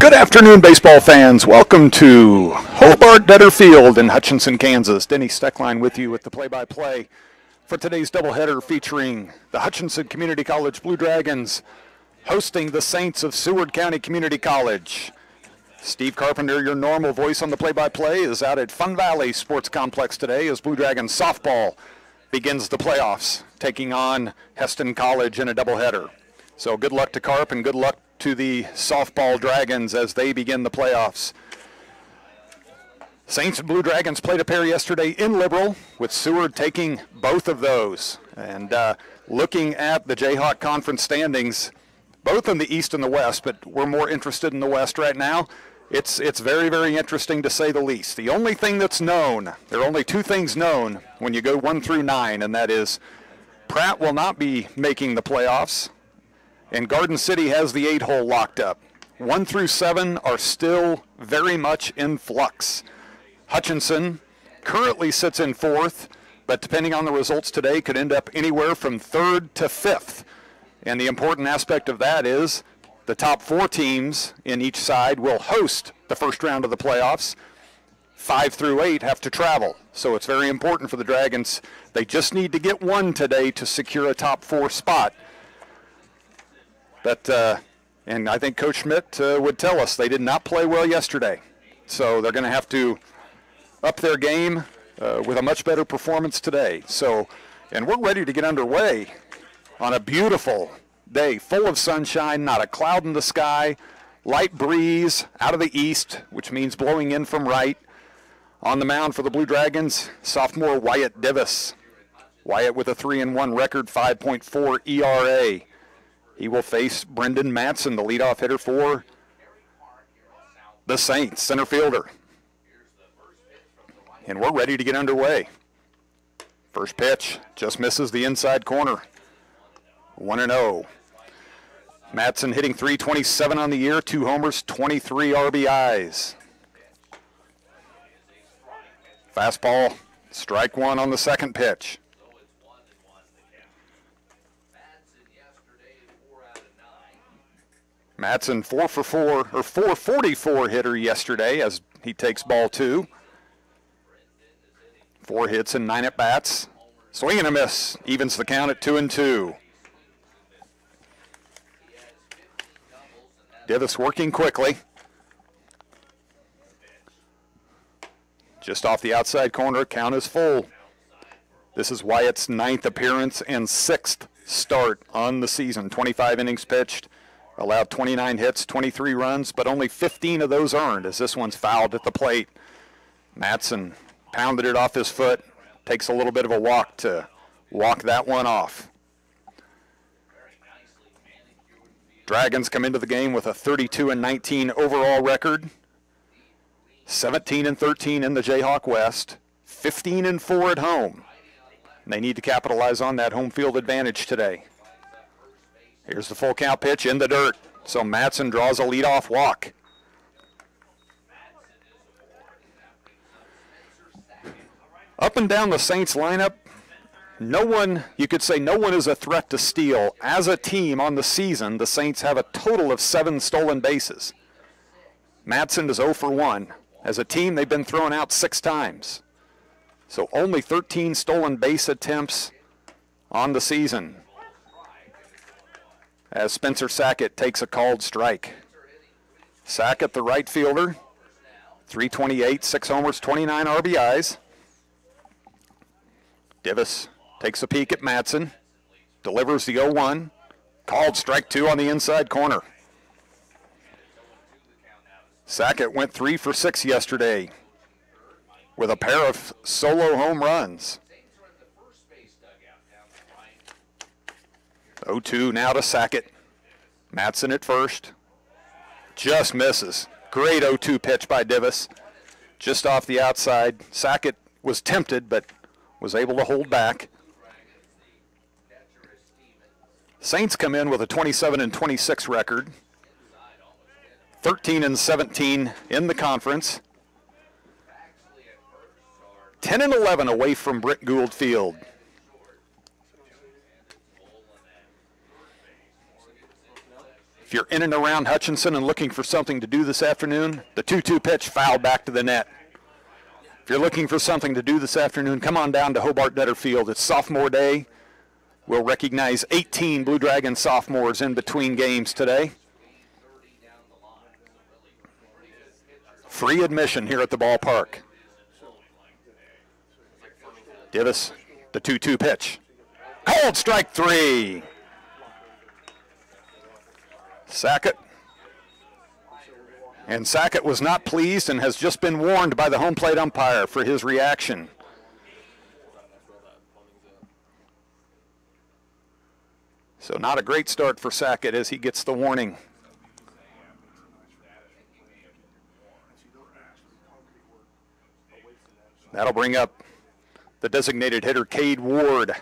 Good afternoon, baseball fans. Welcome to Hobart-Detter Field in Hutchinson, Kansas. Denny Steckline with you with the play-by-play for today's doubleheader featuring the Hutchinson Community College Blue Dragons hosting the Saints of Seward County Community College. Steve Carpenter, your normal voice on the play-by-play, is out at Fun Valley Sports Complex today as Blue Dragons softball begins the playoffs, taking on Heston College in a doubleheader. So good luck to Carp and good luck to the softball Dragons as they begin the playoffs. Saints and Blue Dragons played a pair yesterday in Liberal, with Seward taking both of those. And looking at the Jayhawk Conference standings, both in the East and the West, but we're more interested in the West right now. It's very, very interesting to say the least. The only thing that's known, there are only two things known when you go 1 through 9, and that is Pratt will not be making the playoffs, and Garden City has the 8-hole locked up. 1 through 7 are still very much in flux. Hutchinson currently sits in 4th, but depending on the results today, could end up anywhere from 3rd to 5th. And the important aspect of that is the top 4 teams in each side will host the first round of the playoffs. 5 through 8 have to travel. So it's very important for the Dragons. They just need to get 1 today to secure a top 4 spot. But, and I think Coach Schmidt would tell us they did not play well yesterday. So they're going to have to up their game with a much better performance today. So, and we're ready to get underway on a beautiful day, full of sunshine, not a cloud in the sky, light breeze out of the east, which means blowing in from right. On the mound for the Blue Dragons, sophomore Wyatt Divis. Wyatt with a 3-1 record, 5.4 ERA. He will face Brendan Matson, the leadoff hitter for the Saints, center fielder. And we're ready to get underway. First pitch just misses the inside corner. 1-0. Matson hitting .327 on the year, 2 homers, 23 RBIs. Fastball, strike 1 on the second pitch. Matson 4 for 4, or 444 hitter yesterday as he takes ball 2. 4 hits and 9 at-bats. Swing and a miss, evens the count at 2-2. Divis working quickly. Just off the outside corner, count is full. This is Wyatt's 9th appearance and 6th start on the season. 25 innings pitched. Allowed 29 hits, 23 runs, but only 15 of those earned as this one's fouled at the plate. Matson pounded it off his foot. Takes a little bit of a walk to walk that one off. Dragons come into the game with a 32-19 overall record. 17-13 in the Jayhawk West. 15-4 at home. And they need to capitalize on that home field advantage today. Here's the full count pitch in the dirt. So Matson draws a leadoff walk. Up and down the Saints lineup, no one, you could say no one is a threat to steal. As a team on the season, the Saints have a total of 7 stolen bases. Matson is 0 for 1. As a team, they've been thrown out 6 times. So only 13 stolen base attempts on the season, as Spencer Sackett takes a called strike. Sackett, the right fielder, .328, 6 homers, 29 RBIs. Divis takes a peek at Matson, delivers the 0-1, called strike 2 on the inside corner. Sackett went 3 for 6 yesterday with a pair of solo home runs. 0-2 now to Sackett. Matson at first. Just misses. Great 0-2 pitch by Divis. Just off the outside. Sackett was tempted, but was able to hold back. Saints come in with a 27-26 record. 13-17 in the conference. 10-11 away from Britt Gould Field. If you're in and around Hutchinson and looking for something to do this afternoon, the 2-2 pitch foul back to the net. If you're looking for something to do this afternoon, come on down to Hobart-Detter Field. It's sophomore day. We'll recognize 18 Blue Dragon sophomores in between games today. Free admission here at the ballpark. Divis, the 2-2 pitch. Cold strike 3. Sackett. And Sackett was not pleased and has just been warned by the home plate umpire for his reaction. So not a great start for Sackett as he gets the warning. That'll bring up the designated hitter, Cade Ward.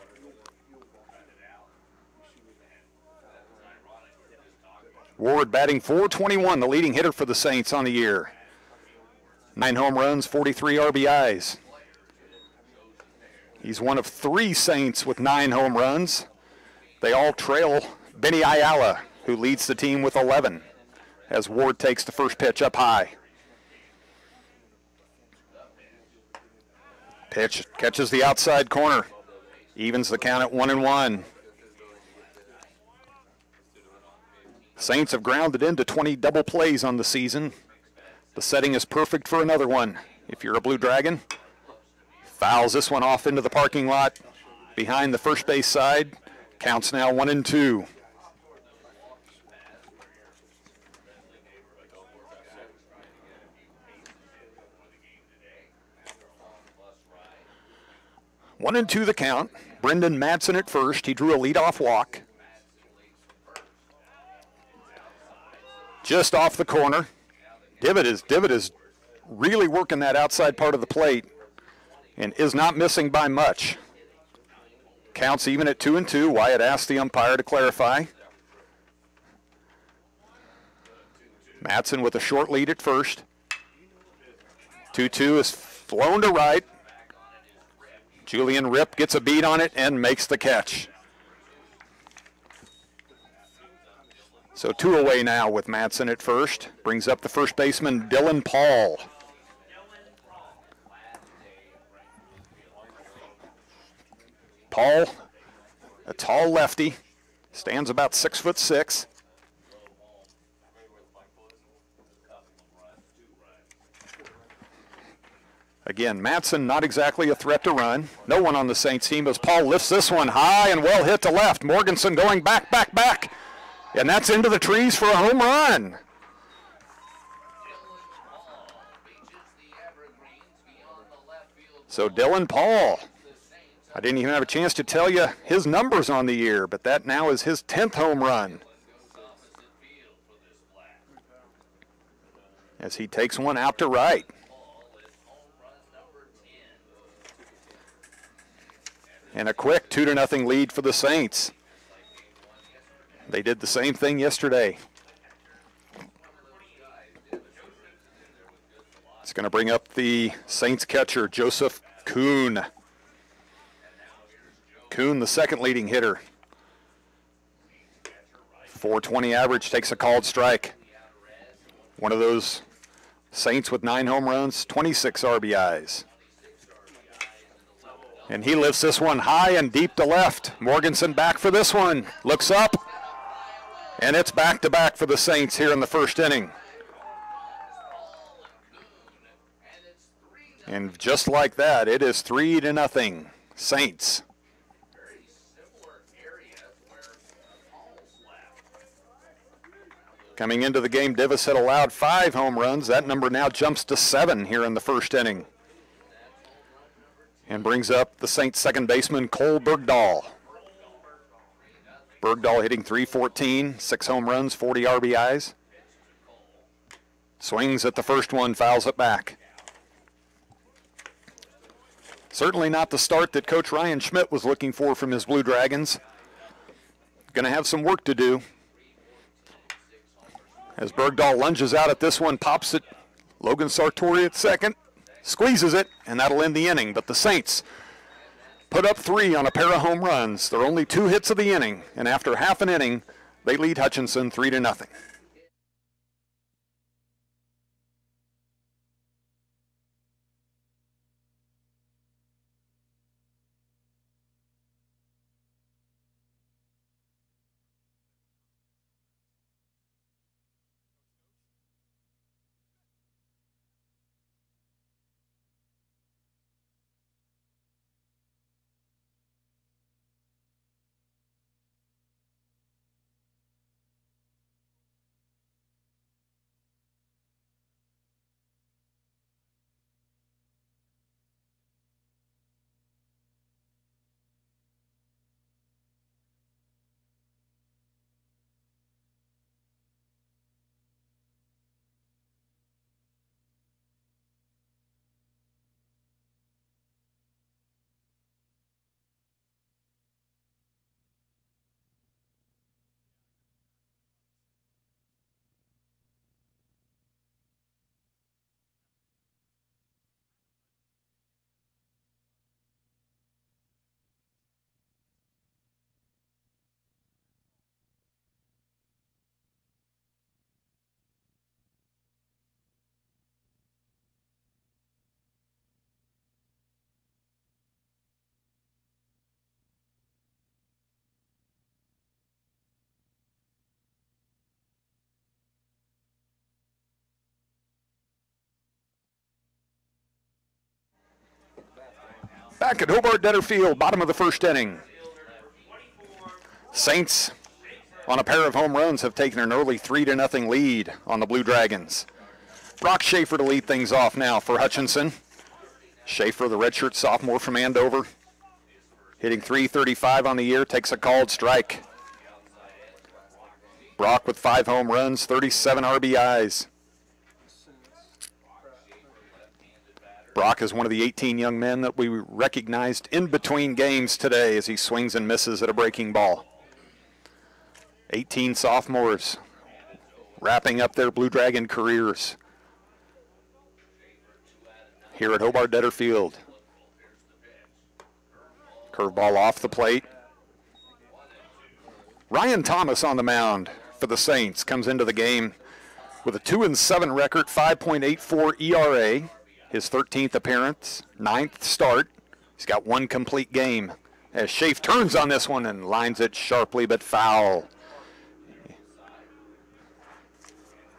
Ward batting .421, the leading hitter for the Saints on the year. 9 home runs, 43 RBIs. He's one of 3 Saints with 9 home runs. They all trail Benny Ayala, who leads the team with 11, as Ward takes the first pitch up high. Pitch catches the outside corner, evens the count at 1-1. Saints have grounded into 20 double plays on the season. The setting is perfect for another one. If you're a Blue Dragon, fouls this one off into the parking lot behind the first base side. Counts now 1-2. One and 2 the count. Brendan Madsen at first. He drew a leadoff walk. Just off the corner. Divitt is really working that outside part of the plate and is not missing by much. Counts even at 2-2. Wyatt asked the umpire to clarify. Madsen with a short lead at first. 2-2 is flown to right. Julian Ripp gets a beat on it and makes the catch. So 2 away now with Madsen at first. Brings up the first baseman, Dylan Paul. Paul, a tall lefty, stands about 6'6". Again, Madsen not exactly a threat to run. No one on the Saints team as Paul lifts this one high and well hit to left. Morganson going back. And that's into the trees for a home run. So Dylan Paul, I didn't even have a chance to tell you his numbers on the year, but that now is his 10th home run. As he takes one out to right. And a quick 2-0 lead for the Saints. They did the same thing yesterday. It's going to bring up the Saints catcher, Joseph Kuhn. Kuhn, the second leading hitter. .420 average, takes a called strike. One of those Saints with 9 home runs, 26 RBIs. And he lifts this one high and deep to left. Morganson back for this one. Looks up. And it's back-to-back for the Saints here in the first inning. And just like that, it is 3-0 Saints. Coming into the game, Divis had allowed 5 home runs. That number now jumps to 7 here in the first inning. And brings up the Saints second baseman, Cole Bergdahl. Bergdahl hitting .314, 6 home runs, 40 RBIs. Swings at the first one, fouls it back. Certainly not the start that Coach Ryan Schmidt was looking for from his Blue Dragons. Going to have some work to do. As Bergdahl lunges out at this one, pops it. Logan Sartori at second, squeezes it, and that'll end the inning. But the Saints put up 3 on a pair of home runs. They're only 2 hits of the inning, and after half an inning, They lead Hutchinson 3-0. Back at Hobart-Detter Field, bottom of the first inning. Saints, on a pair of home runs, have taken an early 3-0 lead on the Blue Dragons. Brock Schaefer to lead things off now for Hutchinson. Schaefer, the redshirt sophomore from Andover, hitting .335 on the year, takes a called strike. Brock with 5 home runs, 37 RBIs. Brock is one of the 18 young men that we recognized in between games today as he swings and misses at a breaking ball. 18 sophomores wrapping up their Blue Dragon careers here at Hobart-Detter Field. Curveball off the plate. Ryan Thomas on the mound for the Saints comes into the game with a 2-7 record, 5.84 ERA. His 13th appearance, 9th start. He's got 1 complete game as Schaefer turns on this one and lines it sharply but foul.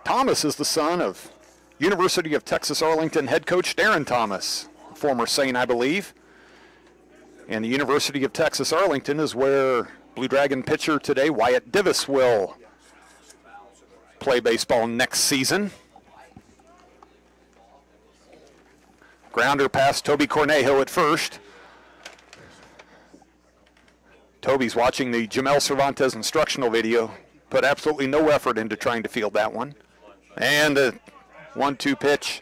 Thomas is the son of University of Texas Arlington head coach Darren Thomas, former Saint, I believe. And the University of Texas Arlington is where Blue Dragon pitcher today, Wyatt Divis, will play baseball next season. Grounder past Toby Cornejo at first. Toby's watching the Jamel Cervantes instructional video. Put absolutely no effort into trying to field that one. And a 1-2 pitch.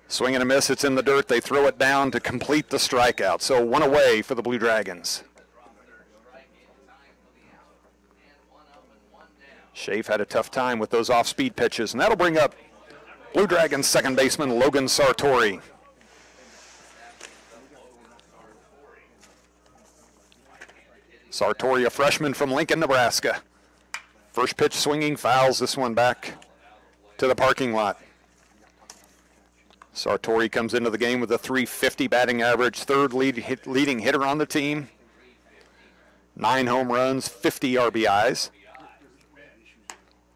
Swing and a miss, it's in the dirt. They throw it down to complete the strikeout. So 1 away for the Blue Dragons. Schaefer had a tough time with those off-speed pitches, and that'll bring up Blue Dragons second baseman Logan Sartori. Sartori, a freshman from Lincoln, Nebraska. First pitch swinging, fouls this one back to the parking lot. Sartori comes into the game with a .350 batting average, third leading hitter on the team. 9 home runs, 50 RBIs.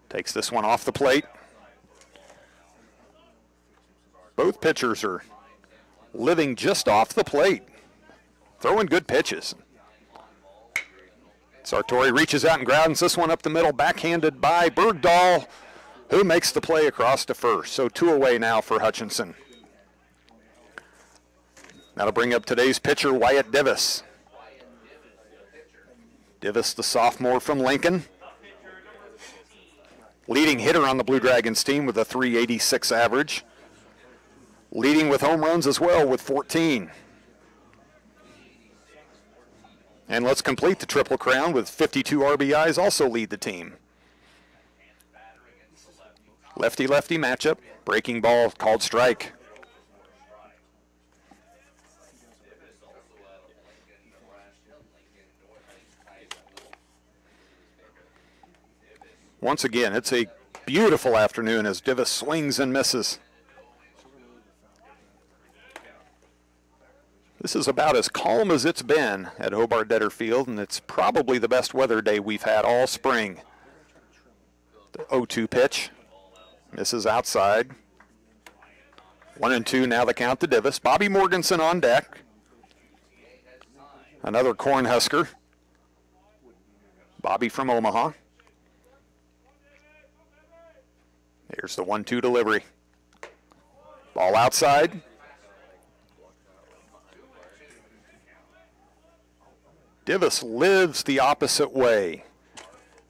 Takes this one off the plate. Both pitchers are living just off the plate, throwing good pitches. Sartori reaches out and grounds this one up the middle, backhanded by Bergdahl, who makes the play across to first. So 2 away now for Hutchinson. That'll bring up today's pitcher, Wyatt Divis. Divis, the sophomore from Lincoln. Leading hitter on the Blue Dragons team with a .386 average. Leading with home runs as well with 14. And let's complete the Triple Crown with 52 RBIs, also lead the team. Lefty-lefty matchup, breaking ball, called strike. Once again, it's a beautiful afternoon as Divis swings and misses. This is about as calm as it's been at Hobart-Detter Field, and it's probably the best weather day we've had all spring. The 0-2 pitch misses outside. 1-2 now the count to Divis. Bobby Morganson on deck. Another Cornhusker. Bobby from Omaha. Here's the 1-2 delivery. Ball outside. Divis lives the opposite way.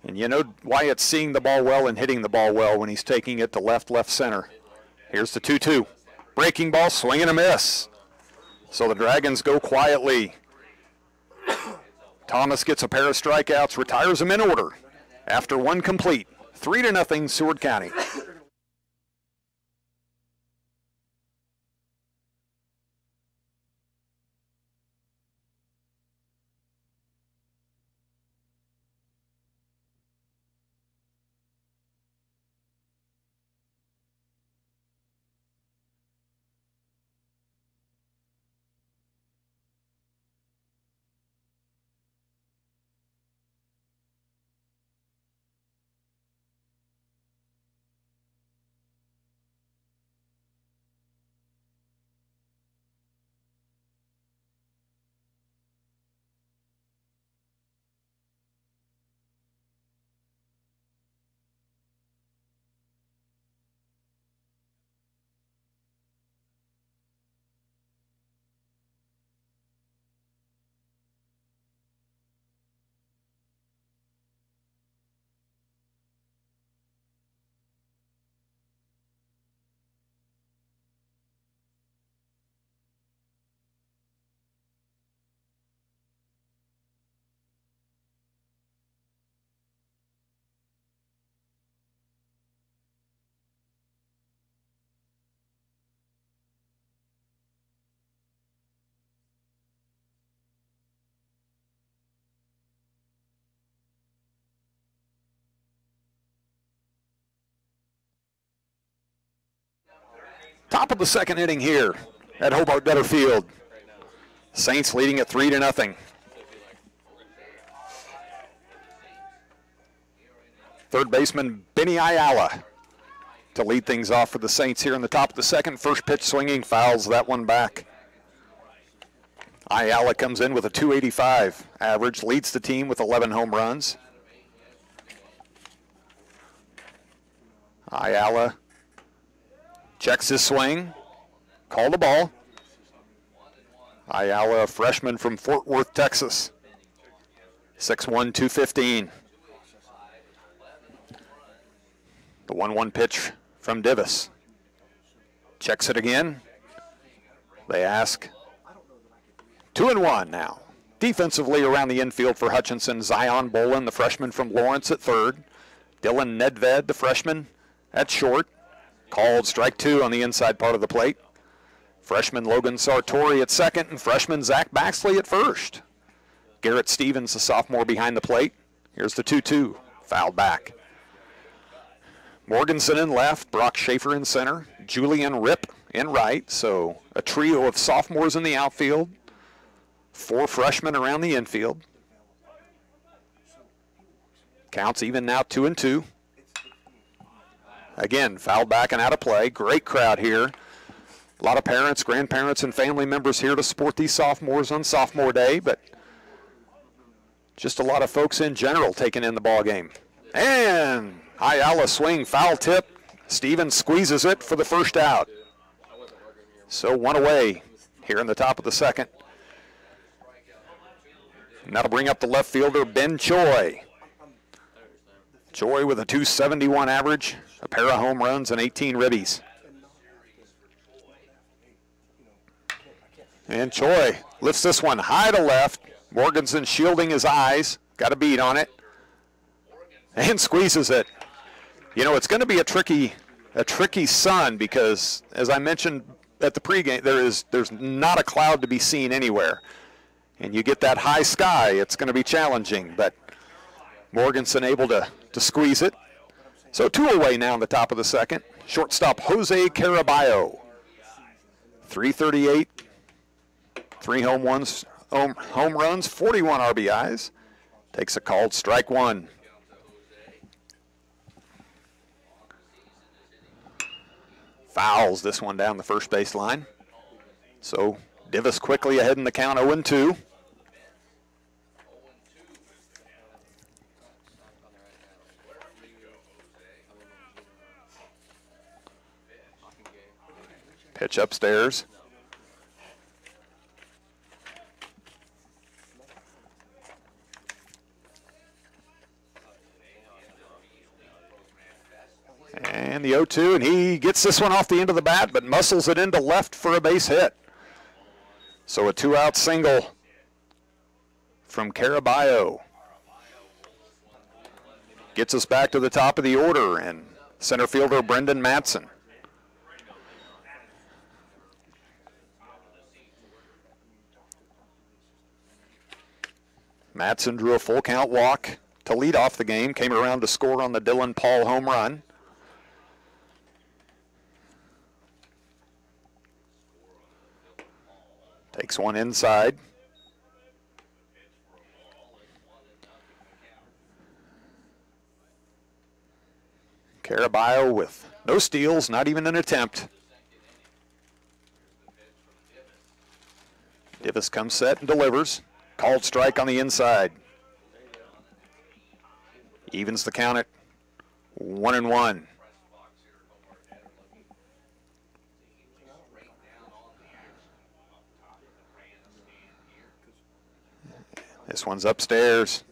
And you know why it's seeing the ball well and hitting the ball well when he's taking it to left center. Here's the 2-2. Breaking ball, swing and a miss. So the Dragons go quietly. Thomas gets a pair of strikeouts, retires them in order after one complete. 3-0 Seward County. Top of the second inning here at Hobart-Detter Field. Saints leading at 3-0. Third baseman Benny Ayala to lead things off for the Saints here in the top of the second. First pitch swinging, fouls that one back. Ayala comes in with a .285 average, leads the team with 11 home runs. Ayala checks his swing, called the ball. Ayala, a freshman from Fort Worth, Texas. 6'1", 215. The 1-1 pitch from Divis. Checks it again. They ask. 2-1 now. Defensively around the infield for Hutchinson, Zion Bolin, the freshman from Lawrence, at third. Dylan Nedved, the freshman, at short. Called strike two on the inside part of the plate. Freshman Logan Sartori at second, and freshman Zach Baxley at first. Garrett Stevens, the sophomore, behind the plate. Here's the 2-2, fouled back. Morganson in left, Brock Schaefer in center, Julian Ripp in right, so a trio of sophomores in the outfield, 4 freshmen around the infield. Counts even now, 2-2. Again, fouled back and out of play. Great crowd here. A lot of parents, grandparents, and family members here to support these sophomores on sophomore day, but just a lot of folks in general taking in the ball game. And Ayala swing, foul tip. Stevens squeezes it for the first out. So one away here in the top of the second. And that'll bring up the left fielder, Ben Choi. Choi with a .271 average, a pair of home runs, and 18 ribbies. And Choi lifts this one high to left. Morganson shielding his eyes, got a beat on it, and squeezes it. You know, it's going to be a tricky sun because, as I mentioned at the pregame, there's not a cloud to be seen anywhere. And you get that high sky, it's going to be challenging, but Morganson able to squeeze it. So 2 away now in the top of the second. Shortstop Jose Caraballo. 338, 3 home runs, 41 RBIs. Takes a called strike 1. Fouls this one down the first base line. So Divis quickly ahead in the count, 0-2. Pitch upstairs. And the 0-2, and he gets this one off the end of the bat, but muscles it into left for a base hit. So a 2-out single from Caraballo. Gets us back to the top of the order, and center fielder Brendan Matson. Matson drew a full count walk to lead off the game, came around to score on the Dylan Paul home run. Takes one inside. Caraballo with no steals, not even an attempt. Divis comes set and delivers. Called strike on the inside. Evens the count at 1-1. This one's upstairs.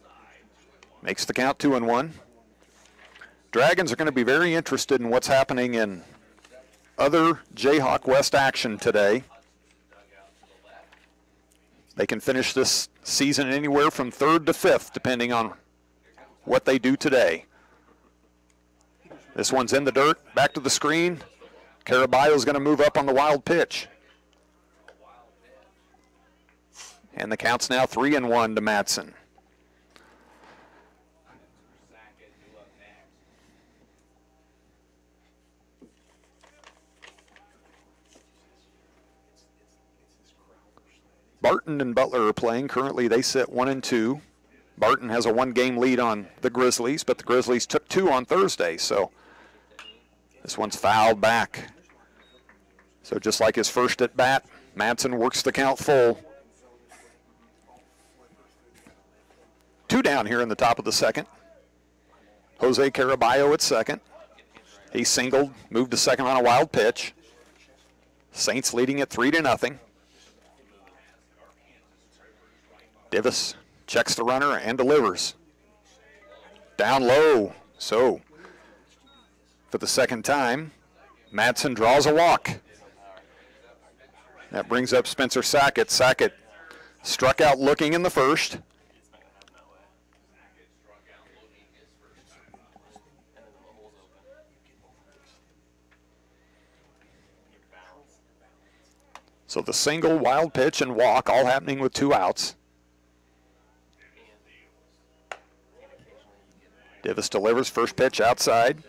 Makes the count 2-1. Dragons are going to be very interested in what's happening in other Jayhawk West action today. They can finish this season anywhere from 3rd to 5th, depending on what they do today. This one's in the dirt, back to the screen. Caraballo's going to move up on the wild pitch. And the count's now 3-1 to Matson. Barton and Butler are playing. Currently they sit 1-2. Barton has a 1-game lead on the Grizzlies, but the Grizzlies took 2 on Thursday, so this one's fouled back. So just like his first at bat, Matson works the count full. 2 down here in the top of the second. Jose Caraballo at second. He singled, moved to second on a wild pitch. Saints leading it 3-0. Divis checks the runner and delivers. Down low. So, for the second time, Matson draws a walk. That brings up Spencer Sackett. Sackett struck out looking in the first. So the single, wild pitch, and walk all happening with 2 outs. Divis delivers first pitch outside.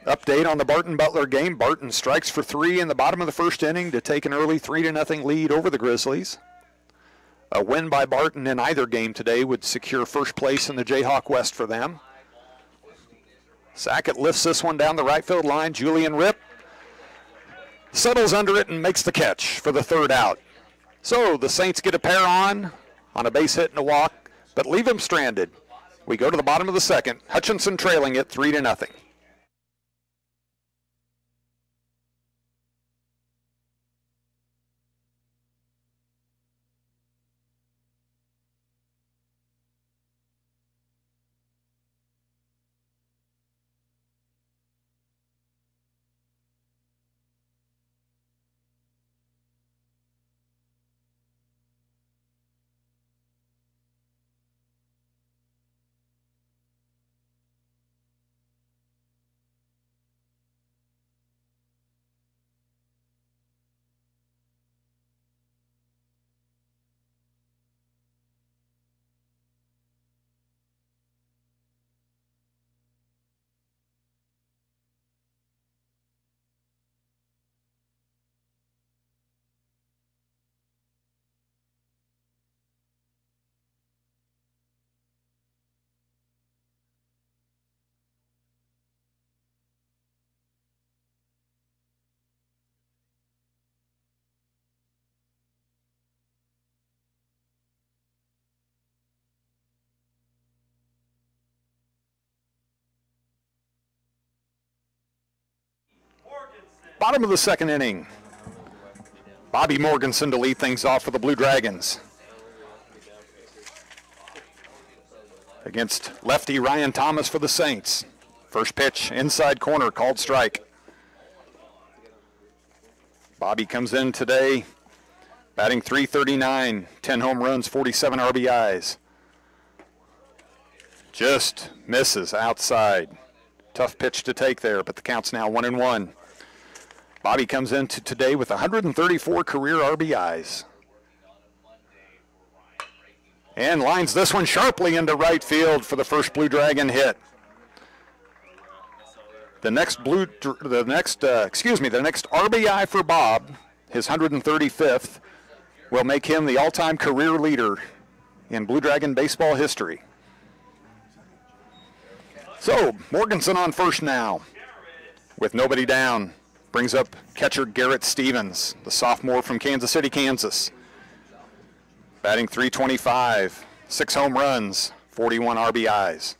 Update on the Barton-Butler game. Barton strikes for 3 in the bottom of the first inning to take an early 3-0 lead over the Grizzlies. A win by Barton in either game today would secure first place in the Jayhawk West for them. Sackett lifts this one down the right field line. Julian Ripp settles under it and makes the catch for the 3rd out. So the Saints get a pair on a base hit and a walk, but leave him stranded. We go to the bottom of the second. Hutchinson trailing it 3-0. Bottom of the second inning. Bobby Morganson to lead things off for the Blue Dragons. Against lefty Ryan Thomas for the Saints. First pitch, inside corner, called strike. Bobby comes in today, batting .339, 10 home runs, 47 RBIs. Just misses outside. Tough pitch to take there, but the count's now 1-1. Bobby comes into today with 134 career RBIs. And lines this one sharply into right field for the first Blue Dragon hit. The next RBI for Bob, his 135th, will make him the all-time career leader in Blue Dragon baseball history. So, Morganson on first now, with nobody down. Brings up catcher Garrett Stevens, the sophomore from Kansas City, Kansas. Batting .325, 6 home runs, 41 RBIs.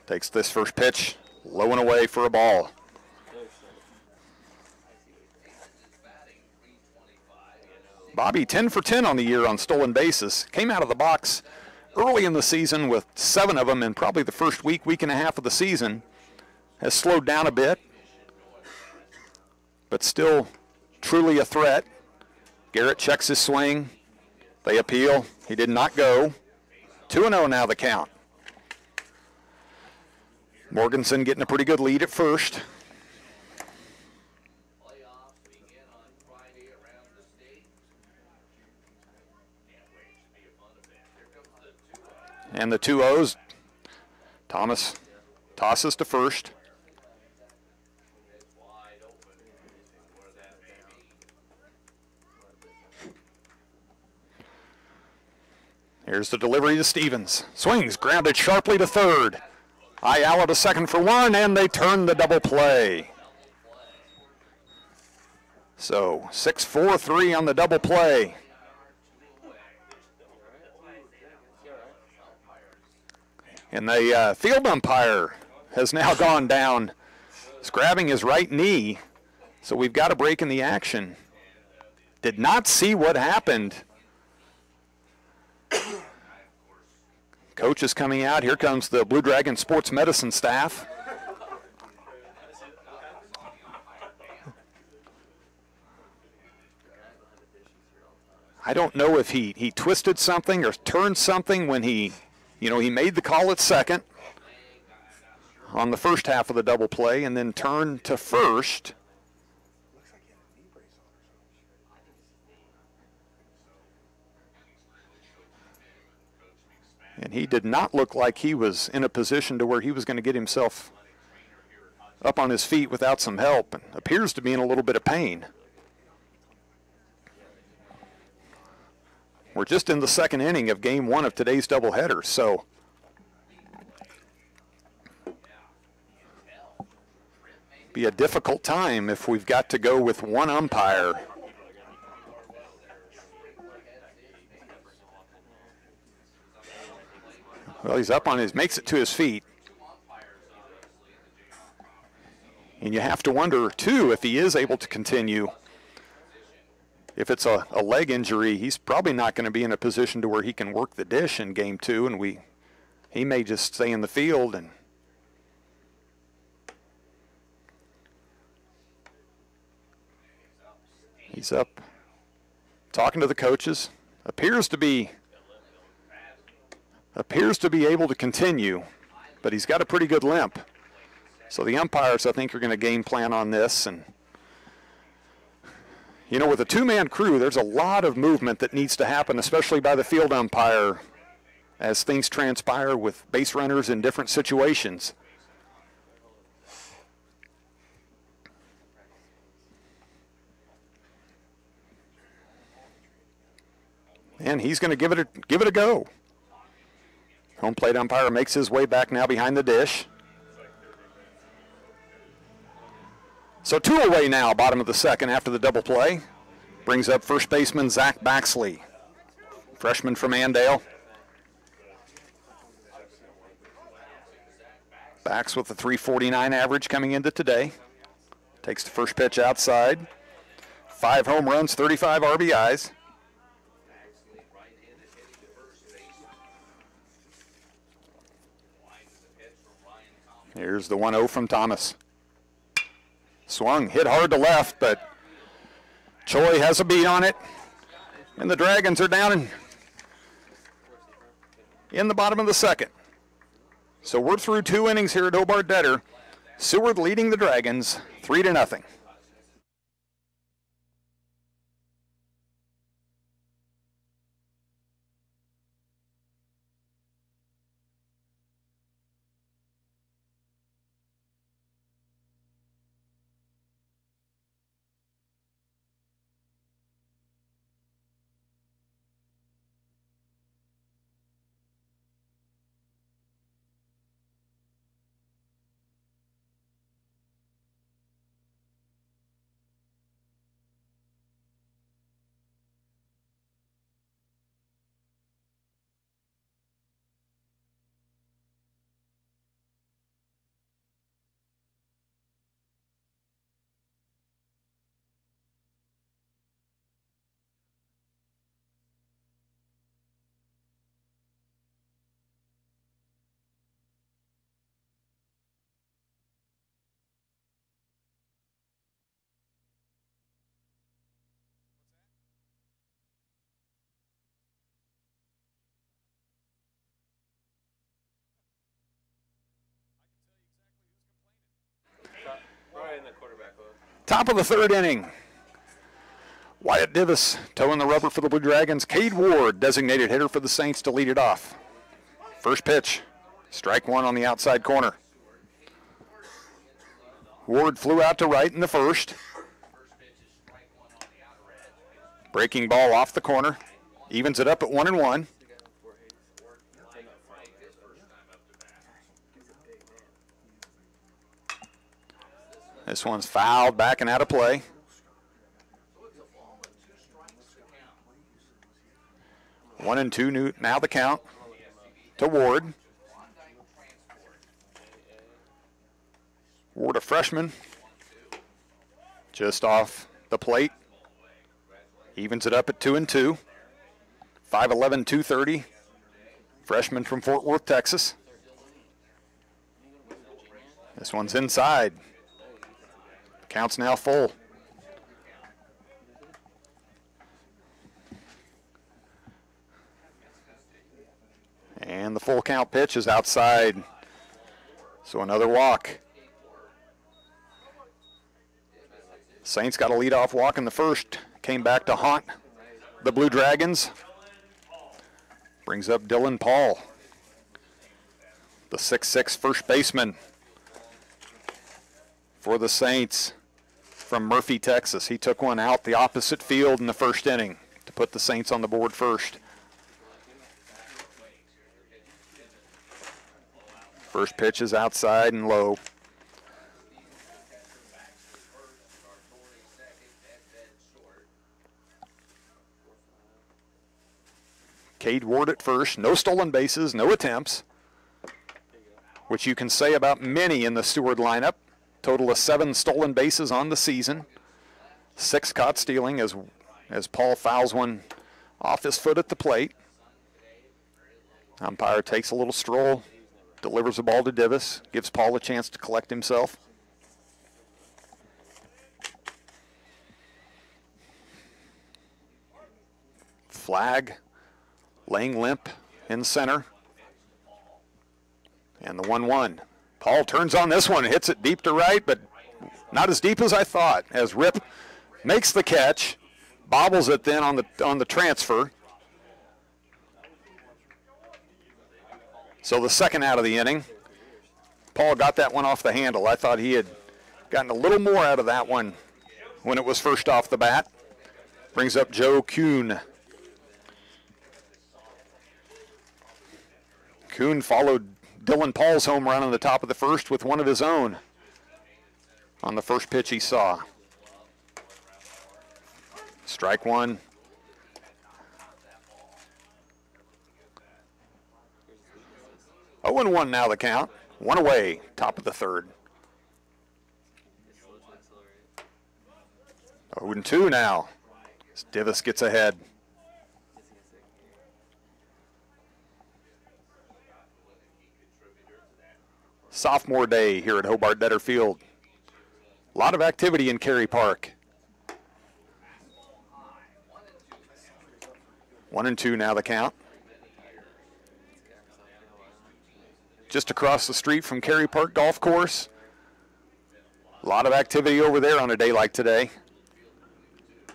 Takes this first pitch, low and away for a ball. Bobby 10 for 10 on the year on stolen bases. Came out of the box early in the season with 7 of them in probably the first week and a half of the season. Has slowed down a bit, but still truly a threat. Garrett checks his swing. They appeal. He did not go. 2-0 now the count. Morganson getting a pretty good lead at first. And the 2-0s, Thomas tosses to first. Here's the delivery to Stevens. Swings, grounded sharply to third. Ayala to second for 1, and they turn the double play. So 6-4-3 on the double play. And the field umpire has now gone down. He's grabbing his right knee, so we've got a break in the action. Did not see what happened. Coach is coming out. Here comes the Blue Dragon sports medicine staff. I don't know if he twisted something or turned something when he made the call at second on the first half of the double play and then turned to first. And he did not look like he was in a position to where he was going to get himself up on his feet without some help, and appears to be in a little bit of pain. We're just in the second inning of game 1 of today's doubleheader, so be a difficult time if we've got to go with one umpire. Well, he's up on his, makes it to his feet. And you have to wonder, too, if he is able to continue. If it's a leg injury, he's probably not going to be in a position to where he can work the dish in game 2, and he may just stay in the field. And he's up talking to the coaches. Appears to be able to continue, but he's got a pretty good limp. So the umpires, I think, are going to game plan on this. And you know, with a 2-man crew, there's a lot of movement that needs to happen, especially by the field umpire, as things transpire with base runners in different situations. And he's going to give it a go. Home plate umpire makes his way back now behind the dish. So 2 away now, bottom of the second after the double play. Brings up first baseman Zach Baxley, freshman from Andale. Backs with a 349 average coming into today. Takes the first pitch outside. 5 home runs, 35 RBIs. Here's the 1-0 from Thomas. Swung, hit hard to left, but Choi has a beat on it. And the Dragons are down in the bottom of the second. So we're through 2 innings here at Hobart-Detter. Seward leading the Dragons 3-0. Top of the 3rd inning. Wyatt Divis toeing the rubber for the Blue Dragons. Cade Ward, designated hitter for the Saints, to lead it off. First pitch, strike 1 on the outside corner. Ward flew out to right in the first. Breaking ball off the corner. Evens it up at 1-1. This one's fouled back and out of play. 1-2 now the count to Ward. Ward, a freshman, just off the plate. Evens it up at 2-2. 5'11", 230. Freshman from Fort Worth, Texas. This one's inside. Count's now full. And the full count pitch is outside. So another walk. Saints got a leadoff walk in the first. Came back to haunt the Blue Dragons. Brings up Dylan Paul, the 6'6" first baseman for the Saints from Murphy, Texas. He took one out the opposite field in the first inning to put the Saints on the board first. First pitch is outside and low. Cade Ward at first. No stolen bases, no attempts, which you can say about many in the Seward lineup. Total of 7 stolen bases on the season. 6 caught stealing as Paul fouls one off his foot at the plate. Umpire takes a little stroll, delivers the ball to Divis, gives Paul a chance to collect himself. Flag, laying limp in center. And the 1-1. Paul turns on this one, hits it deep to right, but not as deep as I thought, as Rip makes the catch, bobbles it then on the transfer. So the second out of the inning. Paul got that one off the handle. I thought he had gotten a little more out of that one when it was first off the bat. Brings up Joe Kuhn. Kuhn followed Dylan Paul's home run on the top of the first with one of his own on the first pitch he saw. Strike 1. Oh, 0-1 now the count. One away, top of the third. 0-2 now. As Divis gets ahead. Sophomore day here at Hobart-Detter Field. A lot of activity in Cary Park. 1-2 now the count. Just across the street from Cary Park Golf Course. A lot of activity over there on a day like today.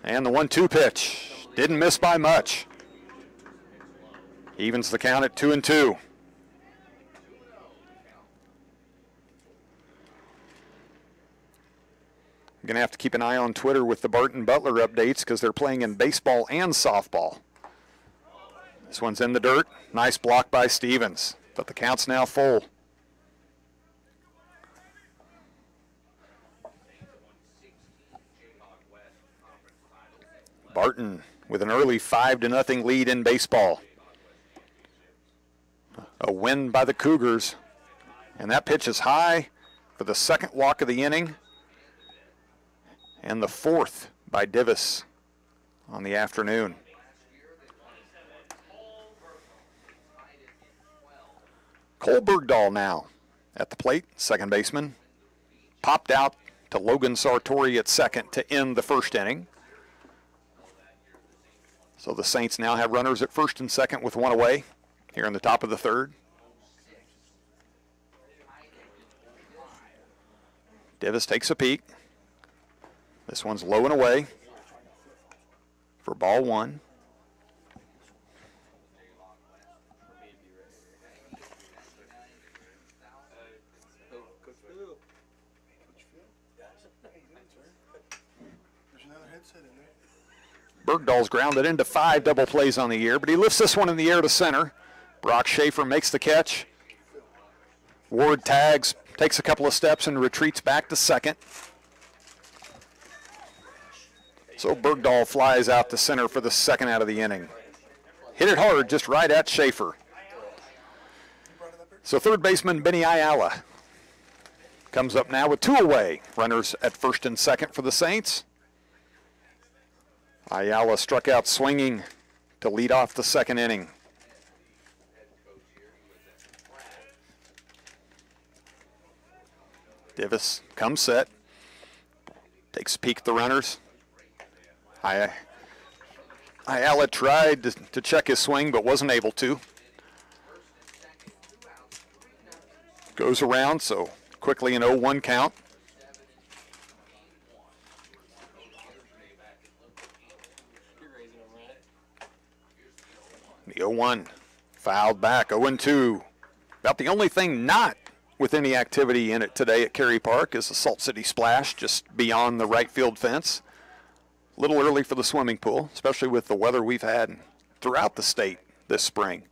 And the 1-2 pitch. Didn't miss by much. Evens the count at 2-2. I'm going to have to keep an eye on Twitter with the Barton Butler updates because they're playing in baseball and softball. This one's in the dirt. Nice block by Stevens, but the count's now full. Barton with an early 5-0 lead in baseball. A win by the Cougars, and that pitch is high for the second walk of the inning. And the fourth by Divis on the afternoon. Cole Bergdahl now at the plate, second baseman. Popped out to Logan Sartori at second to end the first inning. So the Saints now have runners at first and second with one away here in the top of the third. Divis takes a peek. This one's low and away for ball one. Bergdahl's grounded into 5 double plays on the year, but he lifts this one in the air to center. Brock Schaefer makes the catch. Ward tags, takes a couple of steps and retreats back to second. So Bergdahl flies out to center for the second out of the inning. Hit it hard, just right at Schaefer. So third baseman Benny Ayala comes up now with 2 away. Runners at first and second for the Saints. Ayala struck out swinging to lead off the second inning. Divis comes set, takes a peek at the runners. Ayala tried to check his swing but wasn't able to. Goes around, so quickly an 0-1 count. The 0-1 fouled back, 0-2. About the only thing not with any activity in it today at Cary Park is the Salt City Splash just beyond the right field fence. A little early for the swimming pool, especially with the weather we've had throughout the state this spring.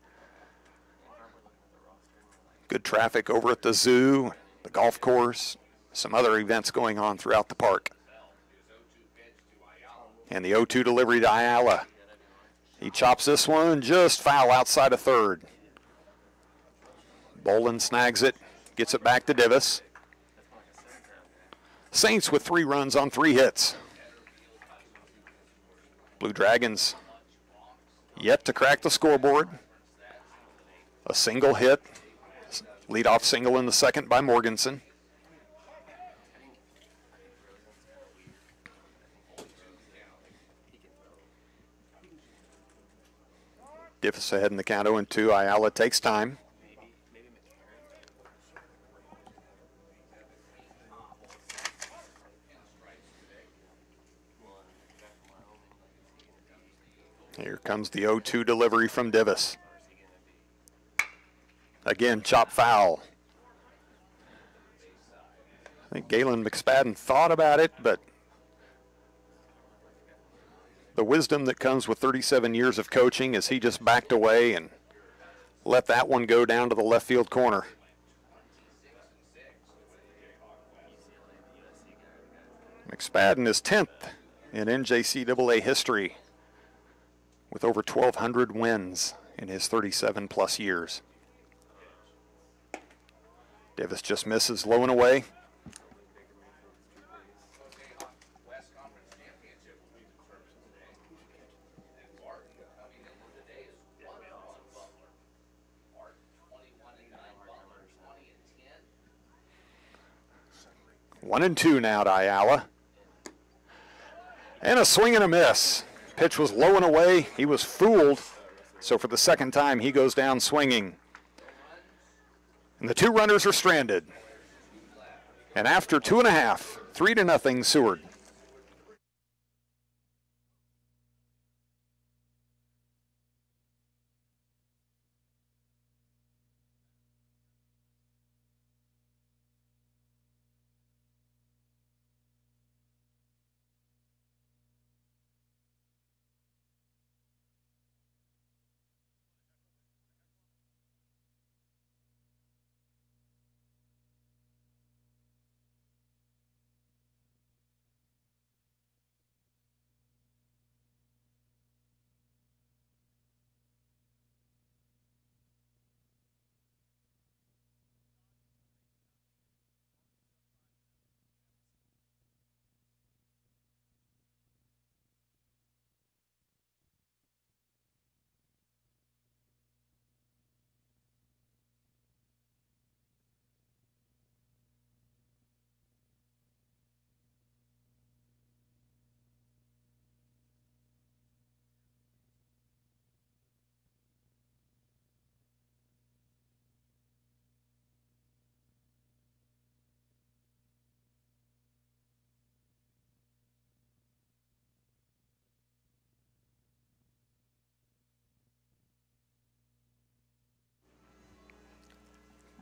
Good traffic over at the zoo, the golf course, some other events going on throughout the park. And the 0-2 delivery to Ayala. He chops this one just foul outside of third. Bolin snags it, gets it back to Divis. Saints with 3 runs on 3 hits. Blue Dragons yet to crack the scoreboard. A single hit, leadoff single in the second by Morganson. Divis ahead in the count 0-2. Ayala takes time. Here comes the 0-2 delivery from Divis. Again, chop foul. I think Galen McSpadden thought about it, but the wisdom that comes with 37 years of coaching is he just backed away and let that one go down to the left field corner. McSpadden is 10th in NJCAA history with over 1,200 wins in his 37-plus years. Davis just misses low and away. One and two now to Ayala. And a swing and a miss. Pitch was low and away. He was fooled. So for the second time, he goes down swinging. And the two runners are stranded. And after 2.5, 3-0 Seward.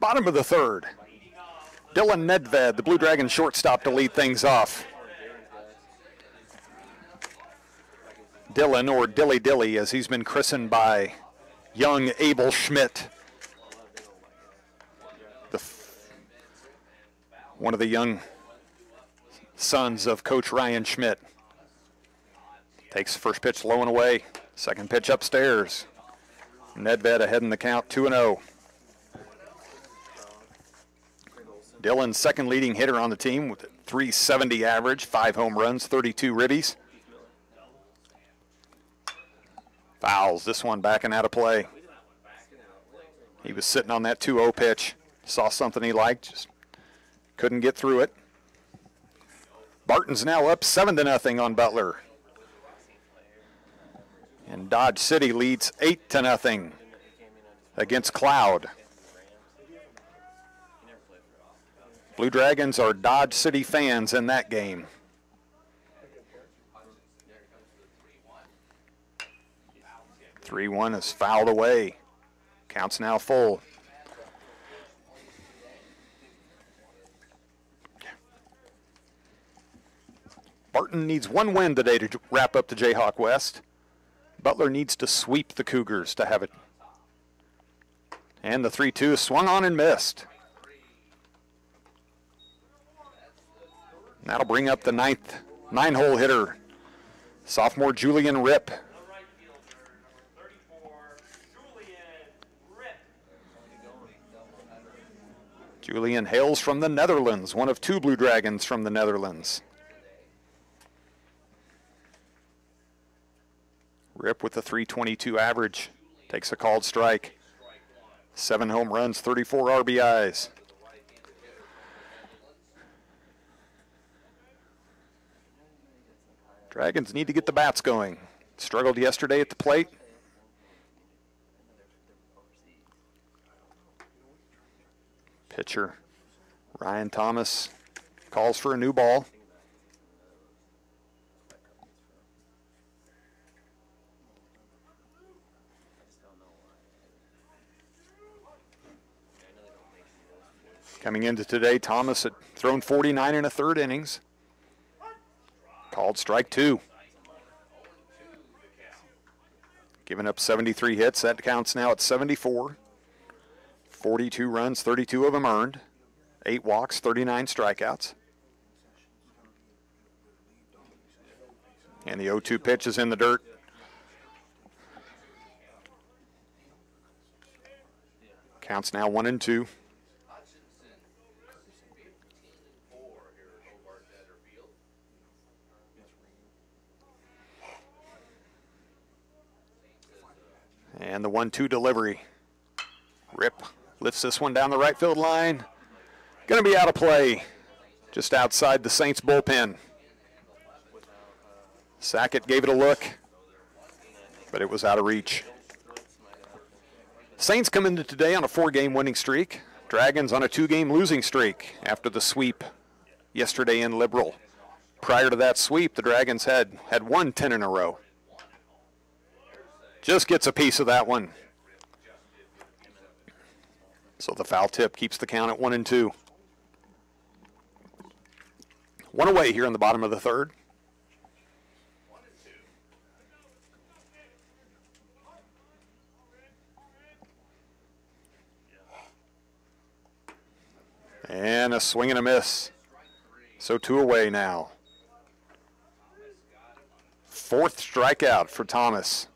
Bottom of the third. Dylan Nedved, the Blue Dragon shortstop, to lead things off. Dylan, or Dilly Dilly, as he's been christened by young Abel Schmidt, one of the young sons of Coach Ryan Schmidt. Takes the first pitch low and away. Second pitch upstairs. Nedved ahead in the count, 2-0. Dylan's second leading hitter on the team with a .370 average, 5 home runs, 32 ribbies. Fouls this one backing out of play. He was sitting on that 2-0 pitch, saw something he liked, just couldn't get through it. Barton's now up 7-0 on Butler. And Dodge City leads 8-0 against Cloud. Blue Dragons are Dodge City fans in that game. .3-1 is fouled away. Count's now full. Barton needs one win today to wrap up the Jayhawk West. Butler needs to sweep the Cougars to have it. And the 3-2 is swung on and missed. That'll bring up the 9-hole hitter, sophomore Julian Ripp. Julian hails from the Netherlands, one of 2 Blue Dragons from the Netherlands. Ripp with a .322 average, takes a called strike. 7 home runs, 34 RBIs. Dragons need to get the bats going. Struggled yesterday at the plate. Pitcher Ryan Thomas calls for a new ball. Coming into today, Thomas had thrown 49 in a third innings. Called strike 2. Giving up 73 hits. That counts now at 74. 42 runs, 32 of them earned. 8 walks, 39 strikeouts. And the 0-2 pitch is in the dirt. Counts now 1-2. And the 1-2 delivery. Rip lifts this one down the right field line. Going to be out of play, just outside the Saints bullpen. Sackett gave it a look, but it was out of reach. Saints come into today on a 4-game winning streak. Dragons on a 2-game losing streak after the sweep yesterday in Liberal. Prior to that sweep, the Dragons had won 10 in a row. Just gets a piece of that one. So the foul tip keeps the count at 1-2. One away here in the bottom of the third. And a swing and a miss. So 2 away now. 4th strikeout for Thomas.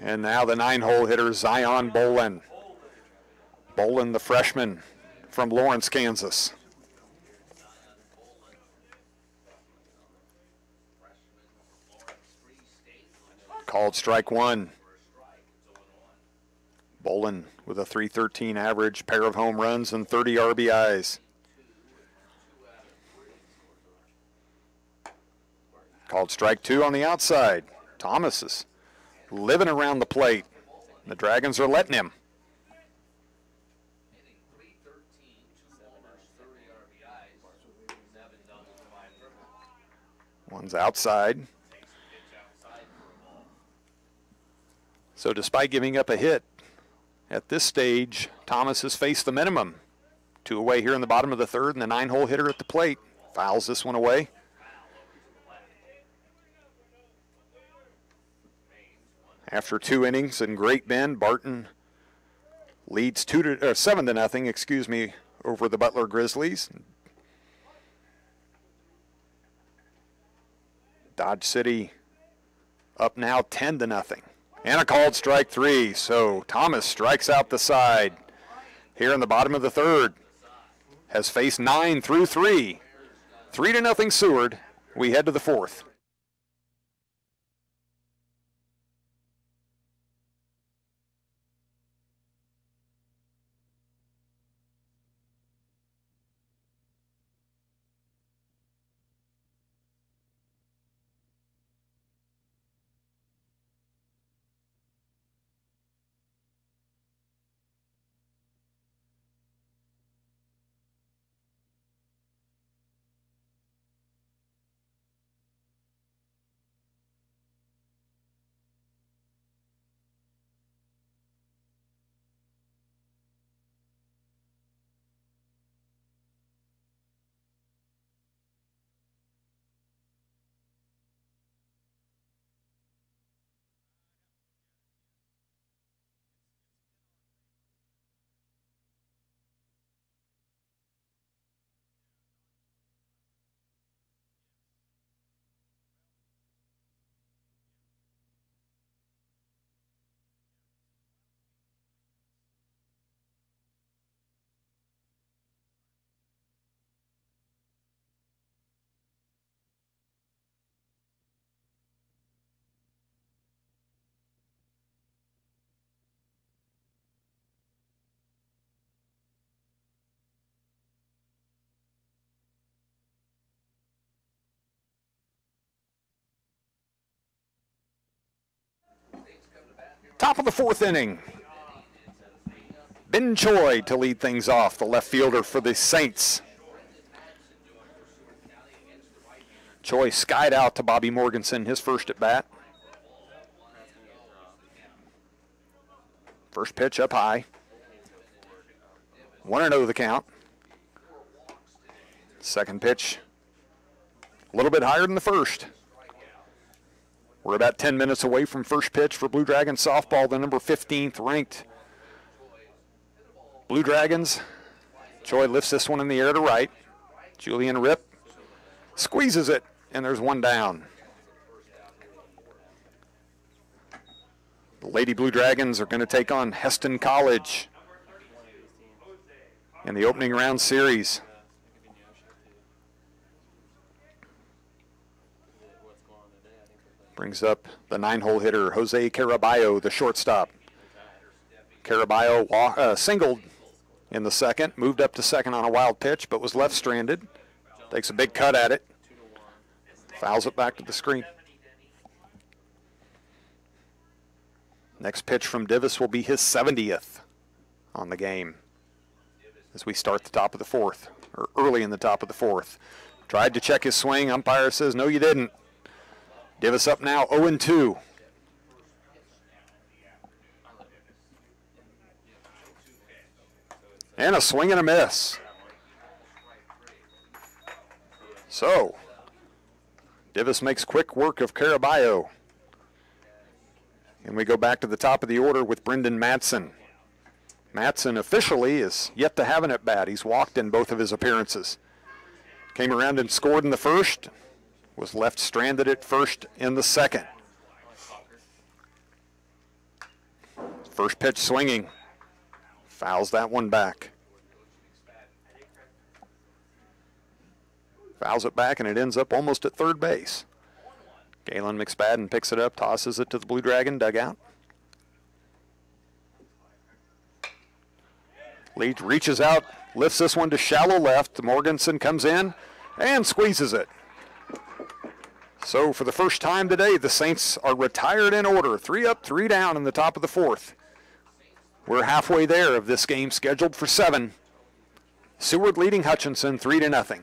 And now the 9-hole hitter, Zion Bolin. Bolin, the freshman from Lawrence, Kansas. Called strike 1. Bolin with a .313 average, pair of home runs, and 30 RBIs. Called strike 2 on the outside. Thomas is living around the plate. The Dragons are letting him. One's outside. So despite giving up a hit, at this stage, Thomas has faced the minimum. 2 away here in the bottom of the third, and the 9-hole hitter at the plate fouls this one away. After 2 innings in Great Bend, Barton leads 7-0, over the Butler Grizzlies. Dodge City up now 10-0. And a called strike 3, so Thomas strikes out the side. Here in the bottom of the third, has faced 9 through 3. 3-0 Seward. We head to the 4th. Top of the 4th inning. Ben Choi to lead things off, the left fielder for the Saints. Choi skied out to Bobby Morganson, his first at bat. First pitch up high. 1-0 the count. Second pitch a little bit higher than the first. We're about 10 minutes away from first pitch for Blue Dragons softball, the number 15th ranked Blue Dragons. Choi lifts this one in the air to right. Julian Rip squeezes it, and there's one down. The Lady Blue Dragons are going to take on Heston College in the opening round series. Brings up the 9-hole hitter, Jose Caraballo, the shortstop. Caraballo singled in the second, moved up to second on a wild pitch, but was left stranded. Takes a big cut at it. Fouls it back to the screen. Next pitch from Divis will be his 70th on the game as we start the top of the fourth, or early in the top of the fourth. Tried to check his swing. Umpire says, no, you didn't. Divis up now 0-2. And a swing and a miss. So, Divis makes quick work of Caraballo. And we go back to the top of the order with Brendan Madsen. Madsen officially is yet to have an at-bat. He's walked in both of his appearances. Came around and scored in the first. Was left stranded at first in the second. First pitch swinging. Fouls that one back. Fouls it back, and it ends up almost at third base. Galen McSpadden picks it up, tosses it to the Blue Dragon dugout. Leach reaches out, lifts this one to shallow left. Morganson comes in and squeezes it. So for the first time today, the Saints are retired in order. 3 up, 3 down in the top of the fourth. We're halfway there of this game, scheduled for 7. Seward leading Hutchinson 3-0.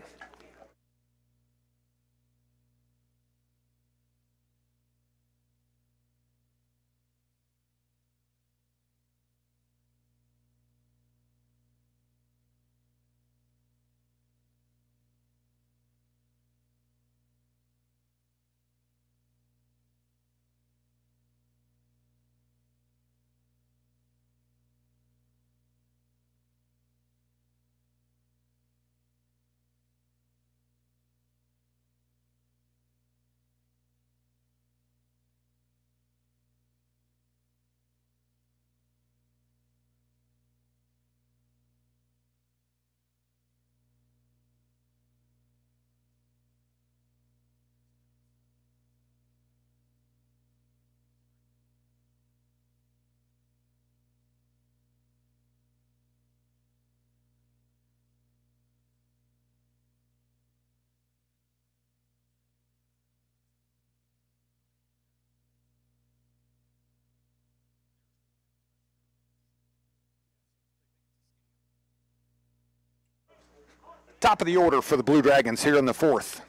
Top of the order for the Blue Dragons here in the fourth.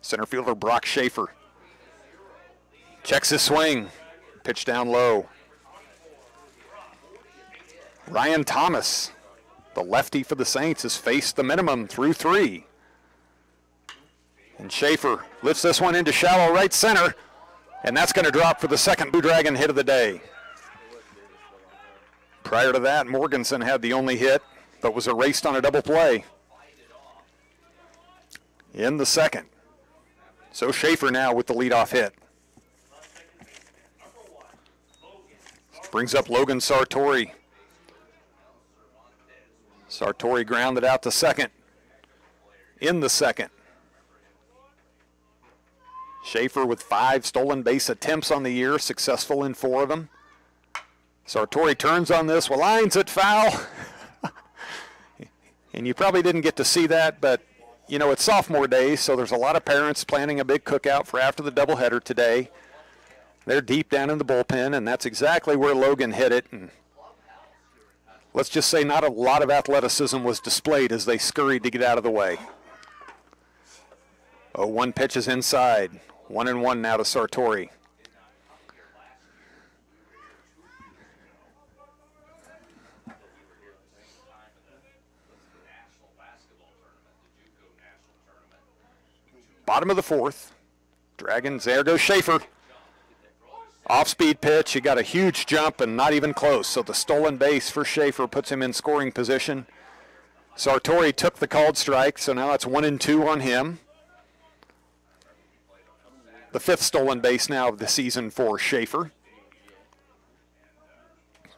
Center fielder Brock Schaefer. Checks his swing. Pitch down low. Ryan Thomas, the lefty for the Saints, has faced the minimum through 3. And Schaefer lifts this one into shallow right center, and that's going to drop for the second Blue Dragon hit of the day. Prior to that, Morganson had the only hit, but was erased on a double play in the second. So Schaefer now with the leadoff hit. Brings up Logan Sartori. Sartori grounded out to second in the second. Schaefer with 5 stolen base attempts on the year, successful in 4 of them. Sartori turns on this, well, lines it foul. And you probably didn't get to see that, but you know, it's sophomore day, so there's a lot of parents planning a big cookout for after the doubleheader today. They're deep down in the bullpen, and that's exactly where Logan hit it. And let's just say not a lot of athleticism was displayed as they scurried to get out of the way. 0-1 pitches inside. 1-1 now to Sartori. Bottom of the fourth. Dragons, there goes Schaefer. Off-speed pitch, he got a huge jump and not even close. So the stolen base for Schaefer puts him in scoring position. Sartori took the called strike, so now it's 1-2 on him. The 5th stolen base now of the season for Schaefer.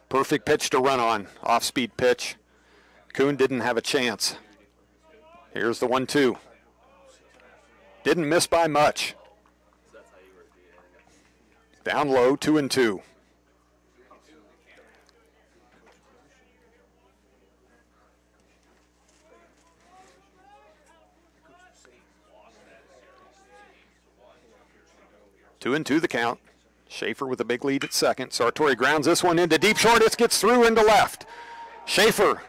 Perfect pitch to run on, off-speed pitch. Kuhn didn't have a chance. Here's the 1-2. Didn't miss by much. Down low, 2-2. Two and two the count. Schaefer with a big lead at second. Sartori grounds this one into deep short. It gets through into left. Schaefer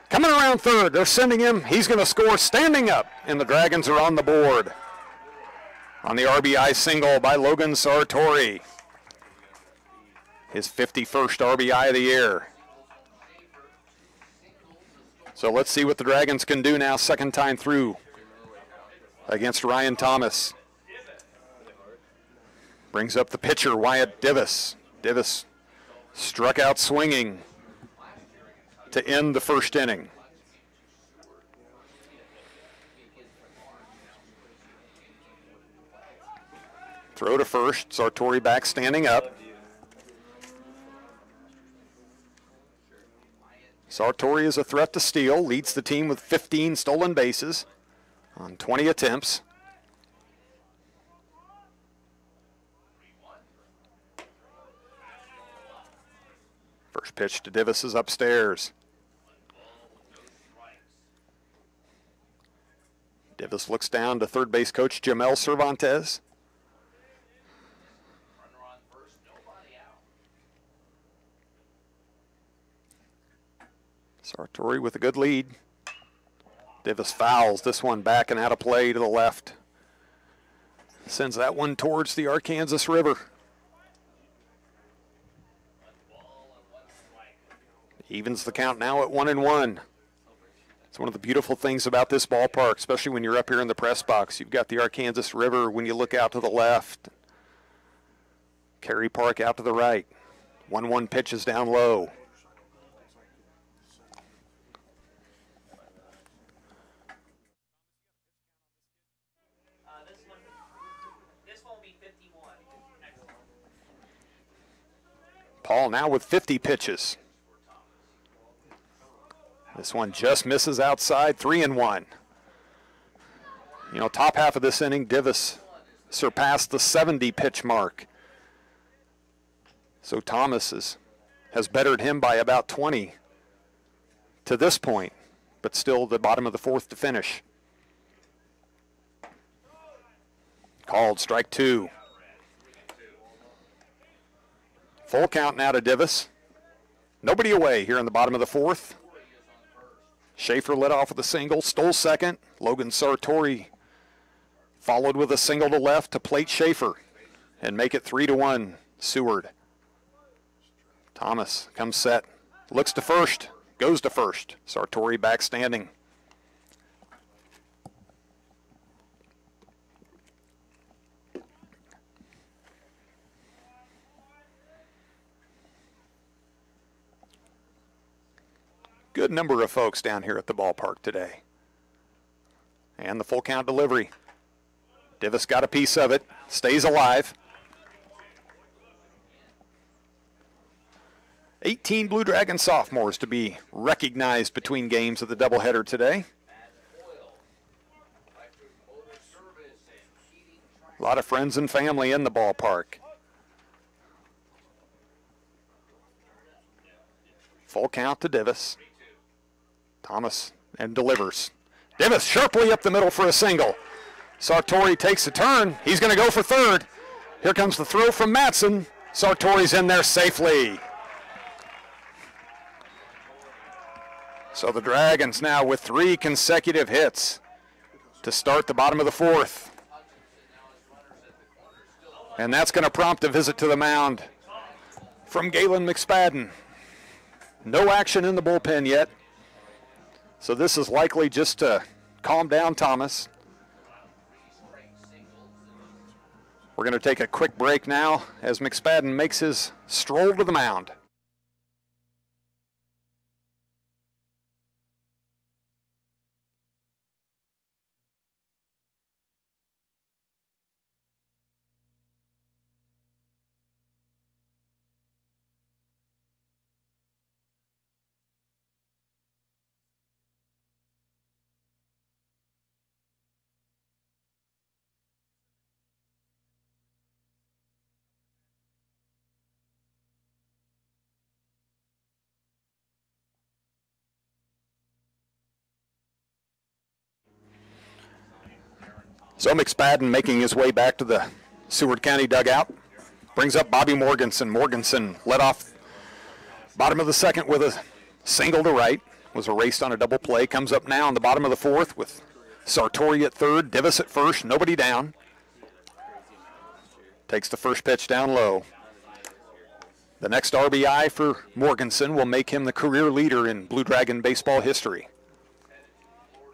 coming around third. They're sending him. He's going to score standing up, and the Dragons are on the board on the RBI single by Logan Sartori. His 51st RBI of the year. So let's see what the Dragons can do now, second time through against Ryan Thomas. Brings up the pitcher, Wyatt Divis. Divis struck out swinging to end the first inning. Throw to first, Sartori back standing up. Sartori is a threat to steal, leads the team with 15 stolen bases on 20 attempts. First pitch to Divis is upstairs. Divis looks down to third base coach Jamel Cervantes. Sartori with a good lead. Divis fouls this one back and out of play to the left. Sends that one towards the Arkansas River. Evens the count now at 1-1. It's one of the beautiful things about this ballpark, especially when you're up here in the press box. You've got the Arkansas River when you look out to the left. Cary Park out to the right. 1-1 pitches down low. Paul now with 50 pitches. This one just misses outside, 3-1. You know, top half of this inning, Divis surpassed the 70 pitch mark. So Thomas has bettered him by about 20 to this point, but still the bottom of the fourth to finish. Called, strike two. Full count now to Divis. Nobody away here in the bottom of the fourth. Schaefer led off with a single, stole second. Logan Sartori followed with a single to left to plate Schaefer and make it 3-1 Seward. Thomas comes set, looks to first, goes to first. Sartori back standing. Good number of folks down here at the ballpark today. And the full count delivery. Divis got a piece of it, stays alive. 18 Blue Dragon sophomores to be recognized between games of the doubleheader today. A lot of friends and family in the ballpark. Full count to Divis. Thomas and delivers. Divis sharply up the middle for a single. Sartori takes a turn. He's going to go for third. Here comes the throw from Matson. Sartori's in there safely. So the Dragons now with 3 consecutive hits to start the bottom of the fourth. And that's going to prompt a visit to the mound from Galen McSpadden. No action in the bullpen yet. So this is likely just to calm down Thomas. We're going to take a quick break now as McSpadden makes his stroll to the mound. So McSpadden making his way back to the Seward County dugout. Brings up Bobby Morganson. Morganson led off bottom of the second with a single to right. Was erased on a double play. Comes up now in the bottom of the fourth with Sartori at third, Divis at first, nobody down. Takes the first pitch down low. The next RBI for Morganson will make him the career leader in Blue Dragon baseball history.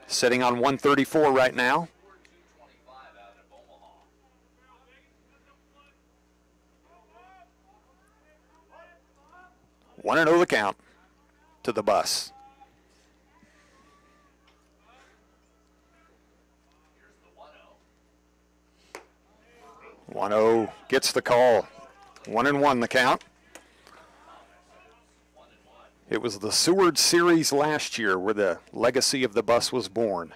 Sitting on 134 right now. One and 0 the count to the bus. 1-0 gets the call. 1-1 the count. It was the Seward Series last year where the legacy of the bus was born.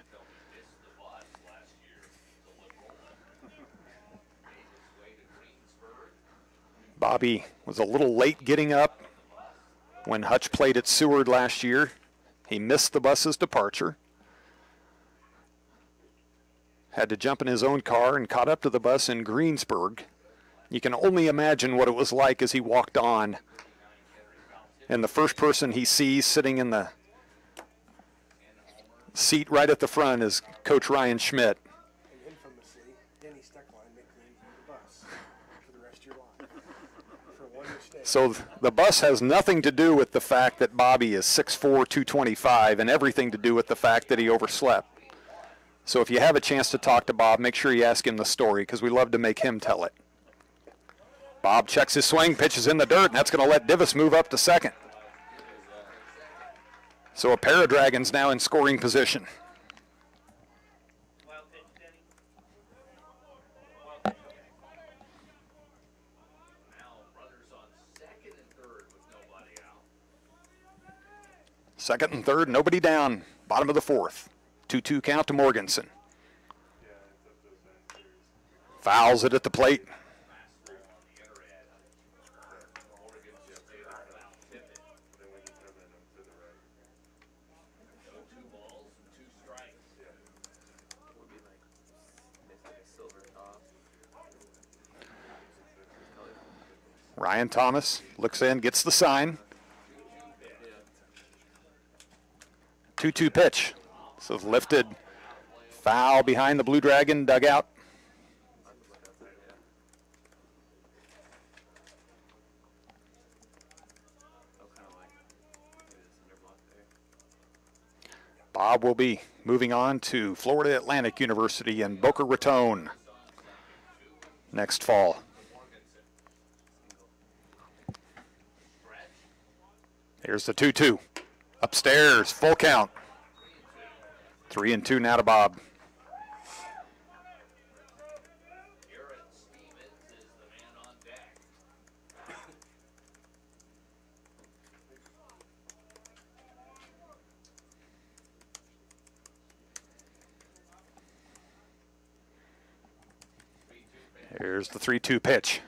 Bobby was a little late getting up when Hutch played at Seward last year. He missed the bus's departure. Had to jump in his own car and caught up to the bus in Greensburg. You can only imagine what it was like as he walked on. And the first person he sees sitting in the seat right at the front is Coach Ryan Schmidt. So the bus has nothing to do with the fact that Bobby is 6'4", 225, and everything to do with the fact that he overslept. So if you have a chance to talk to Bob, make sure you ask him the story, because we love to make him tell it. Bob checks his swing, pitches in the dirt, and that's going to let Divis move up to second. So a pair of Dragons now in scoring position. Second and third, nobody down. Bottom of the fourth. 2-2 count to Morganson. Fouls it at the plate. Ryan Thomas looks in, gets the sign. 2-2 pitch. So lifted, foul behind the Blue Dragon dugout. Bob will be moving on to Florida Atlantic University in Boca Raton next fall. Here's the 2-2. Upstairs, full count. 3-2 now to Bob. Here's the 3-2 pitch.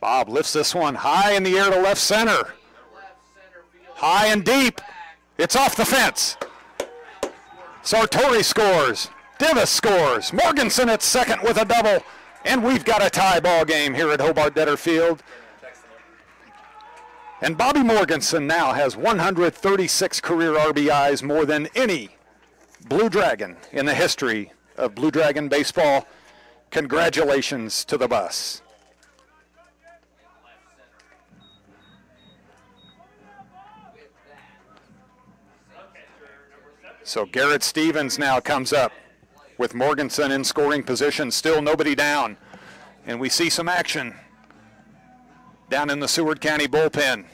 Bob lifts this one high in the air to left center. High and deep. It's off the fence. Sartori scores. Divis scores. Morganson at second with a double. And we've got a tie ball game here at Hobart-Detter Field. And Bobby Morganson now has 136 career RBIs, more than any Blue Dragon in the history of Blue Dragon baseball. Congratulations to the bus. So Garrett Stevens now comes up with Morganson in scoring position, still nobody down. And we see some action down in the Seward County bullpen.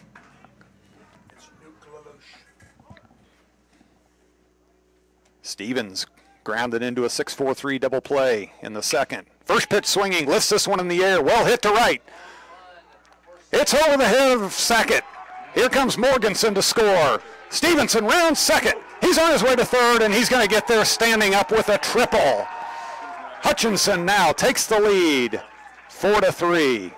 Stevens grounded into a 6-4-3 double play in the second. First pitch swinging, lifts this one in the air, well hit to right. It's over the head of Sackett. Here comes Morganson to score. Stevenson rounds second. He's on his way to third, and he's going to get there standing up with a triple. Hutchinson now takes the lead, 4-3.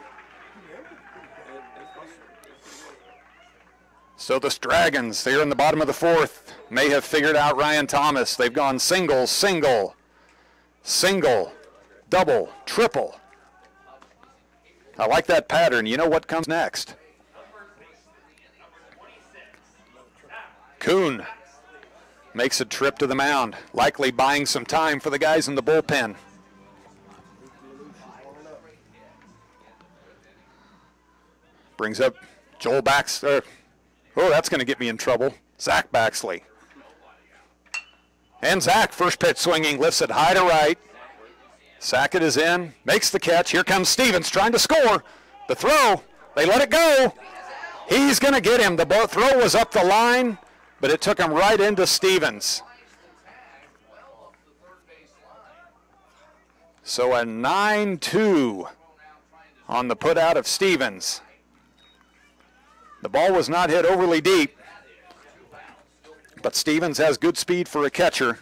So the Dragons, they're in the bottom of the fourth, may have figured out Ryan Thomas. They've gone single, single. single, double, triple. I like that pattern. You know what comes next. Kuhn makes a trip to the mound, likely buying some time for the guys in the bullpen. Brings up Joel Baxter. Oh, that's going to get me in trouble. Zach Baxley. And Zach, first pitch swinging, lifts it high to right. Sackett is in, makes the catch. Here comes Stevens trying to score. The throw, they let it go. He's going to get him. The throw was up the line, but it took him right into Stevens. So a 9-2 on the put out of Stevens. The ball was not hit overly deep, but Stevens has good speed for a catcher.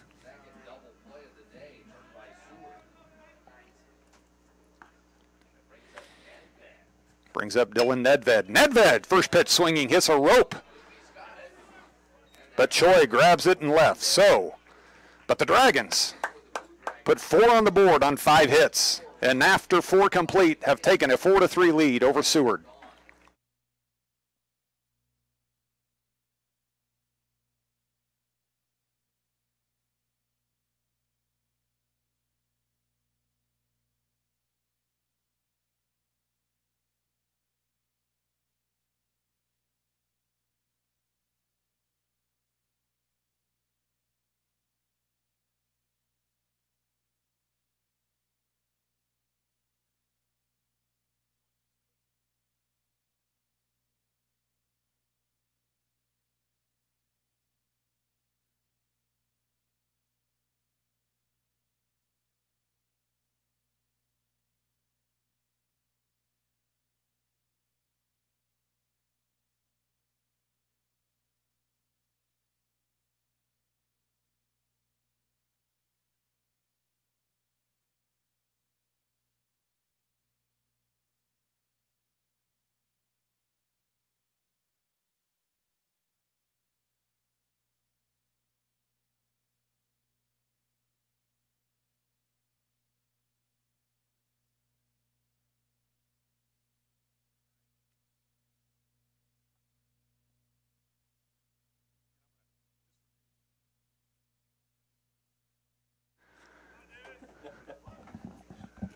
Brings up Dylan Nedved. Nedved, first pitch swinging, hits a rope. But Choi grabs it and left. But the Dragons put 4 on the board on 5 hits, and after 4 complete, have taken a 4-3 lead over Seward.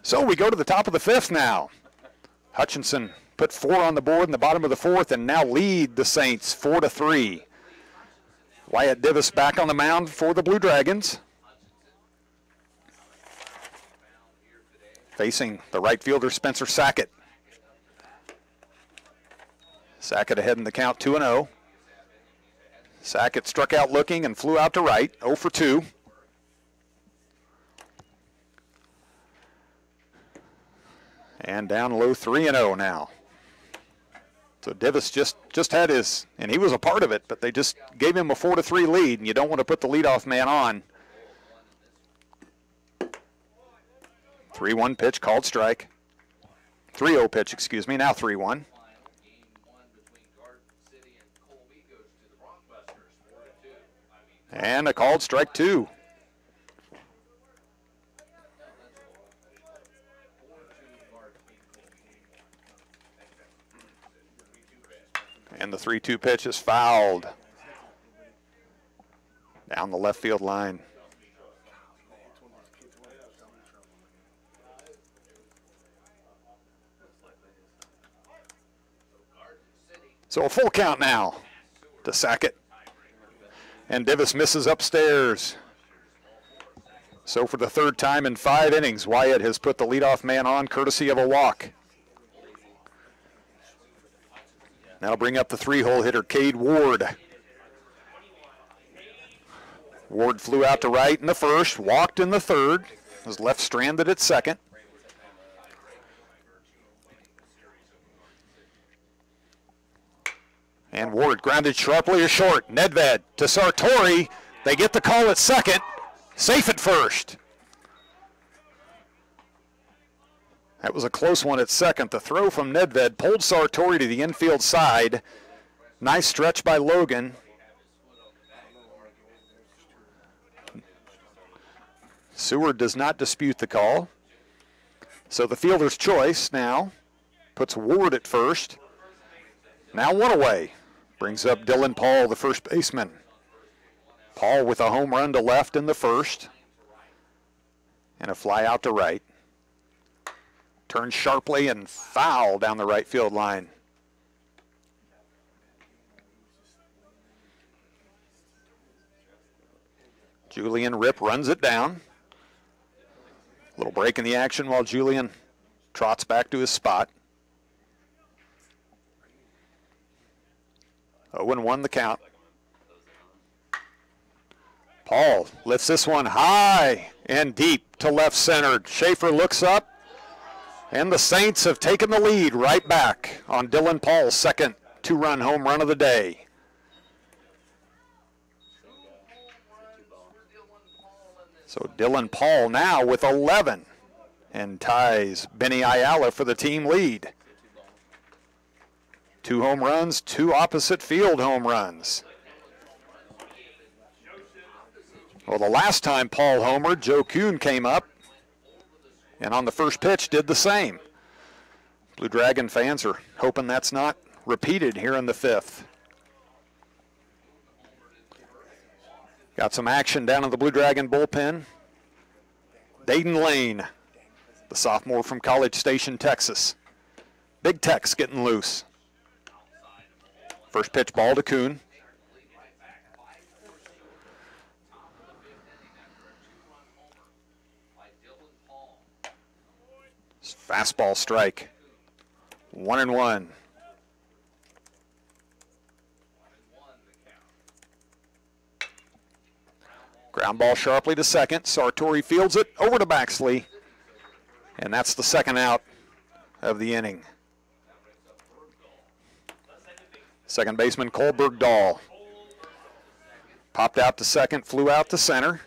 So we go to the top of the 5th now. Hutchinson put 4 on the board in the bottom of the 4th and now lead the Saints 4-3. Wyatt Divis back on the mound for the Blue Dragons. Facing the right fielder Spencer Sackett. Sackett ahead in the count 2-0. Sackett struck out looking and flew out to right, 0 for 2. And down low 3-0 now. So Divis just had his, and he was a part of it, but they just gave him a 4-3 lead, and you don't want to put the leadoff man on. 3-1 pitch, called strike. 3-0 pitch, excuse me, now 3-1. And a called strike 2. And the 3-2 pitch is fouled down the left field line. So a full count now to Sackett. And Divis misses upstairs. So for the 3rd time in 5 innings, Wyatt has put the leadoff man on courtesy of a walk. That'll bring up the 3-hole hitter, Cade Ward. Ward flew out to right in the 1st, walked in the 3rd, was left stranded at 2nd. And Ward grounded sharply to short. Nedved to Sartori. They get the call at 2nd, safe at 1st. That was a close one at 2nd. The throw from Nedved pulled Sartori to the infield side. Nice stretch by Logan. Seward does not dispute the call. So the fielder's choice now puts Ward at first. Now one away. Brings up Dylan Paul, the first baseman. Paul with a home run to left in the first. And a fly out to right. Turns sharply and foul down the right field line. Julian Ripp runs it down. A little break in the action while Julian trots back to his spot. 0-1 the count. Paul lifts this one high and deep to left center. Schaefer looks up, and the Saints have taken the lead right back on Dylan Paul's second two-run home run of the day. So Dylan Paul now with 11 and ties Benny Ayala for the team lead. 2 home runs, 2 opposite field home runs. Well, the last time Paul homered, Joe Kuhn came up and on the first pitch did the same. Blue Dragon fans are hoping that's not repeated here in the 5th. Got some action down in the Blue Dragon bullpen. Dayton Lane, the sophomore from College Station, Texas. Big Tex getting loose. First pitch ball to Kuhn. Fastball strike. 1-1. Ground ball sharply to second. Sartori fields it over to Baxley. And that's the second out of the inning. Second baseman Cole Bergdahl popped out to second, flew out to center.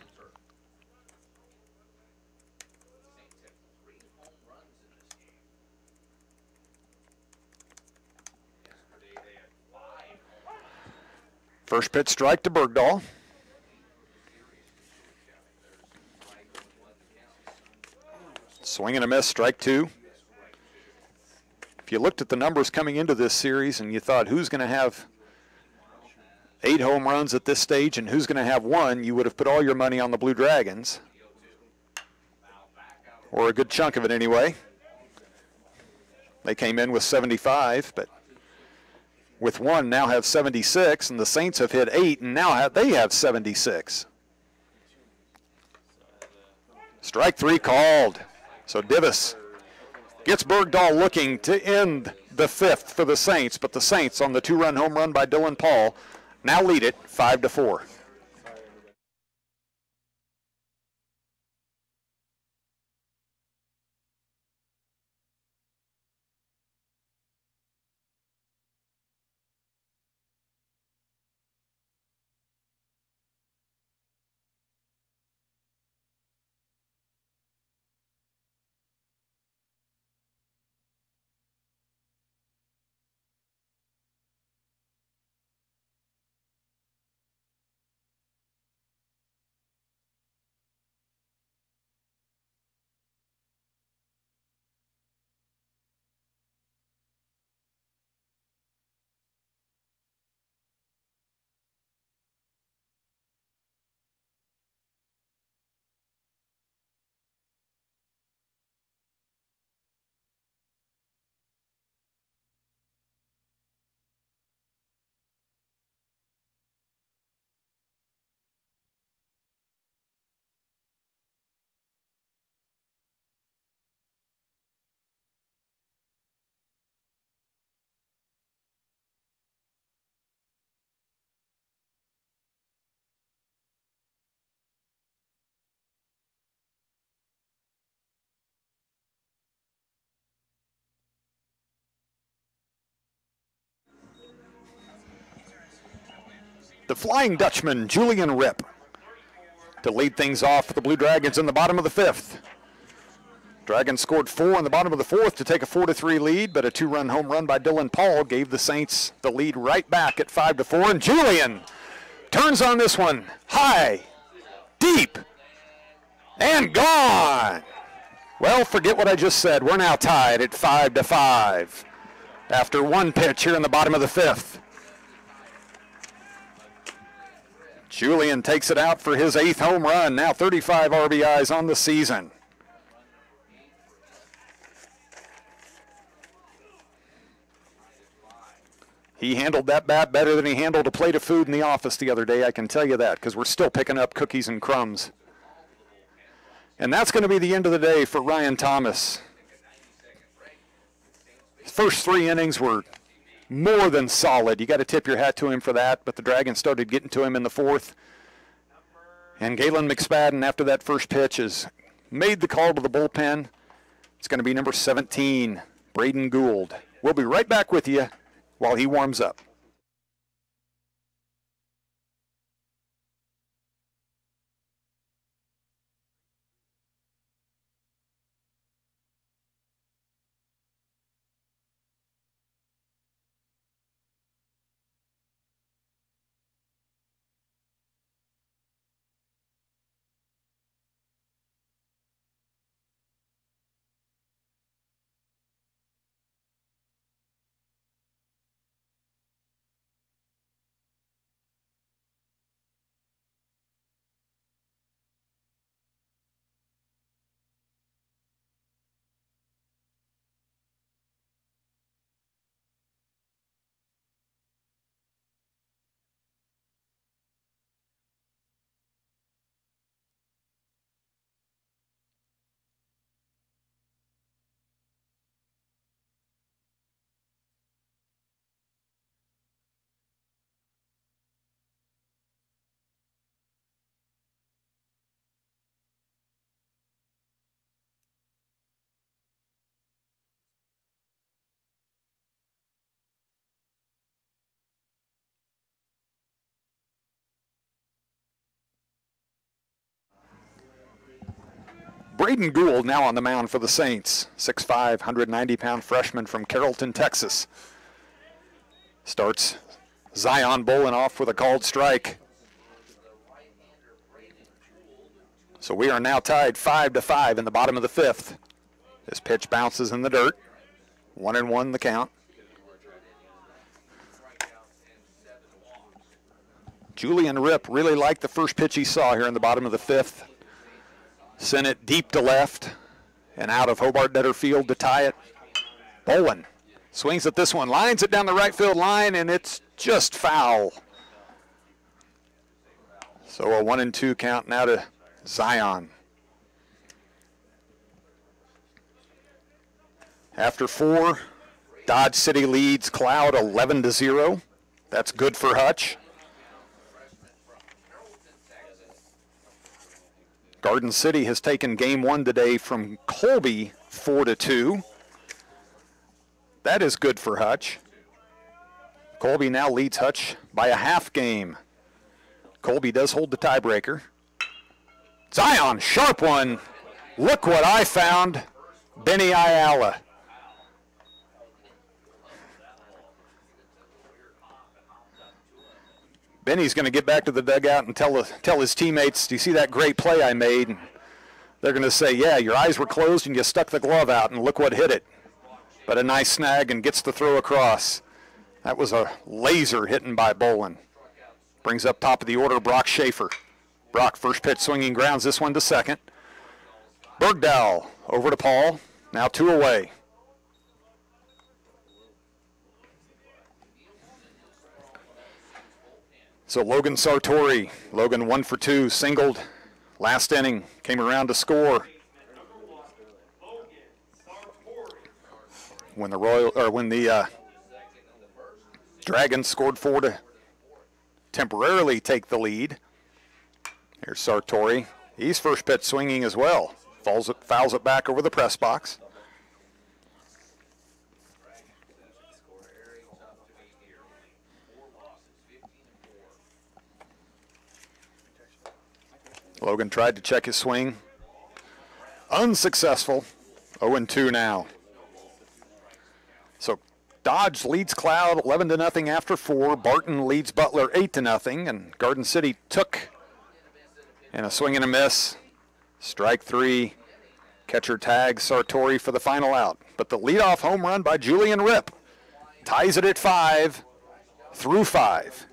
First pitch strike to Bergdahl. Swing and a miss, strike 2. If you looked at the numbers coming into this series and you thought who's going to have 8 home runs at this stage and who's going to have 1, you would have put all your money on the Blue Dragons. Or a good chunk of it anyway. They came in with 75, but with 1 now have 76, and the Saints have hit 8 and now they have 76. Strike 3 called. So Divis gets Bergdahl looking to end the 5th for the Saints, but the Saints on the 2-run home run by Dylan Paul now lead it 5-4. The Flying Dutchman, Julian Ripp, to lead things off for the Blue Dragons in the bottom of the 5th. Dragons scored 4 in the bottom of the 4th to take a 4-3 lead, but a 2-run home run by Dylan Paul gave the Saints the lead right back at 5-4. And Julian turns on this one high, deep, And gone. Well, forget what I just said. We're now tied at 5-5 after one pitch here in the bottom of the fifth. Julian takes it out for his 8th home run, now 35 RBIs on the season. He handled that bat better than he handled a plate of food in the office the other day, I can tell you that, because we're still picking up cookies and crumbs. And that's going to be the end of the day for Ryan Thomas. His first 3 innings were more than solid. You got to tip your hat to him for that, but the Dragons started getting to him in the 4th. And Galen McSpadden, after that first pitch, has made the call to the bullpen. It's going to be number 17, Braden Gould. We'll be right back with you while he warms up. Braden Gould now on the mound for the Saints. 6'5", 190-pound freshman from Carrollton, Texas. Starts Zion Bolin off with a called strike. So we are now tied 5-5 in the bottom of the 5th. This pitch bounces in the dirt. 1-1 the count. Julian Ripp really liked the first pitch he saw here in the bottom of the 5th. Sent it deep to left and out of Hobart-Detter Field to tie it. Bolin swings at this one, lines it down the right field line, and it's just foul. So a 1-2 count now to Zion. After 4, Dodge City leads Cloud 11-0. That's good for Hutch. Garden City has taken game 1 today from Colby 4-2. That is good for Hutch. Colby now leads Hutch by a half game. Colby does hold the tiebreaker. Zion, sharp one. Look what I found. Benny Ayala. Benny's going to get back to the dugout and tell his teammates, do you see that great play I made? And they're going to say, yeah, your eyes were closed and you stuck the glove out and look what hit it. But a nice snag and gets the throw across. That was a laser hitting by Bolin. Brings up top of the order Brock Schaefer. Brock, first pitch swinging, grounds this one to second. Bergdahl over to Paul, now 2 away. So Logan Sartori, Logan 1 for 2, singled last inning, came around to score. When the Dragons scored 4 to temporarily take the lead. Here's Sartori. He's first pitch swinging as well. Fouls it back over the press box. Logan tried to check his swing. Unsuccessful. 0-2 now. So Dodge leads Cloud 11-0 after 4. Barton leads Butler 8-0. And Garden City took in a swing and a miss. Strike three. Catcher tags Sartori for the final out. But the leadoff home run by Julian Ripp ties it at 5 through 5.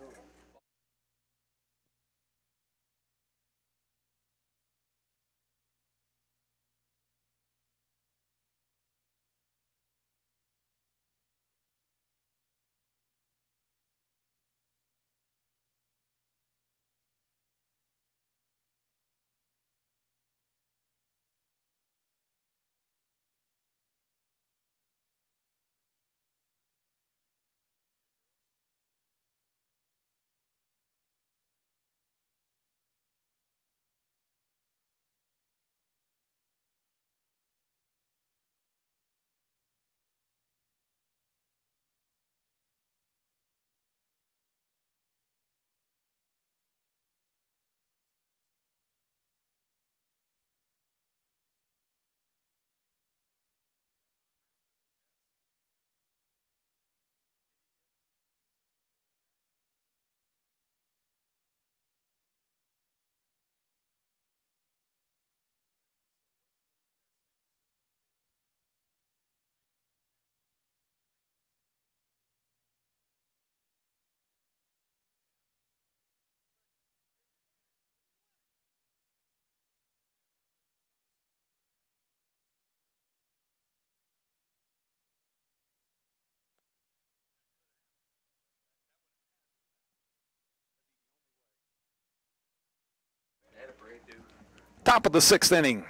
Top of the 6th inning.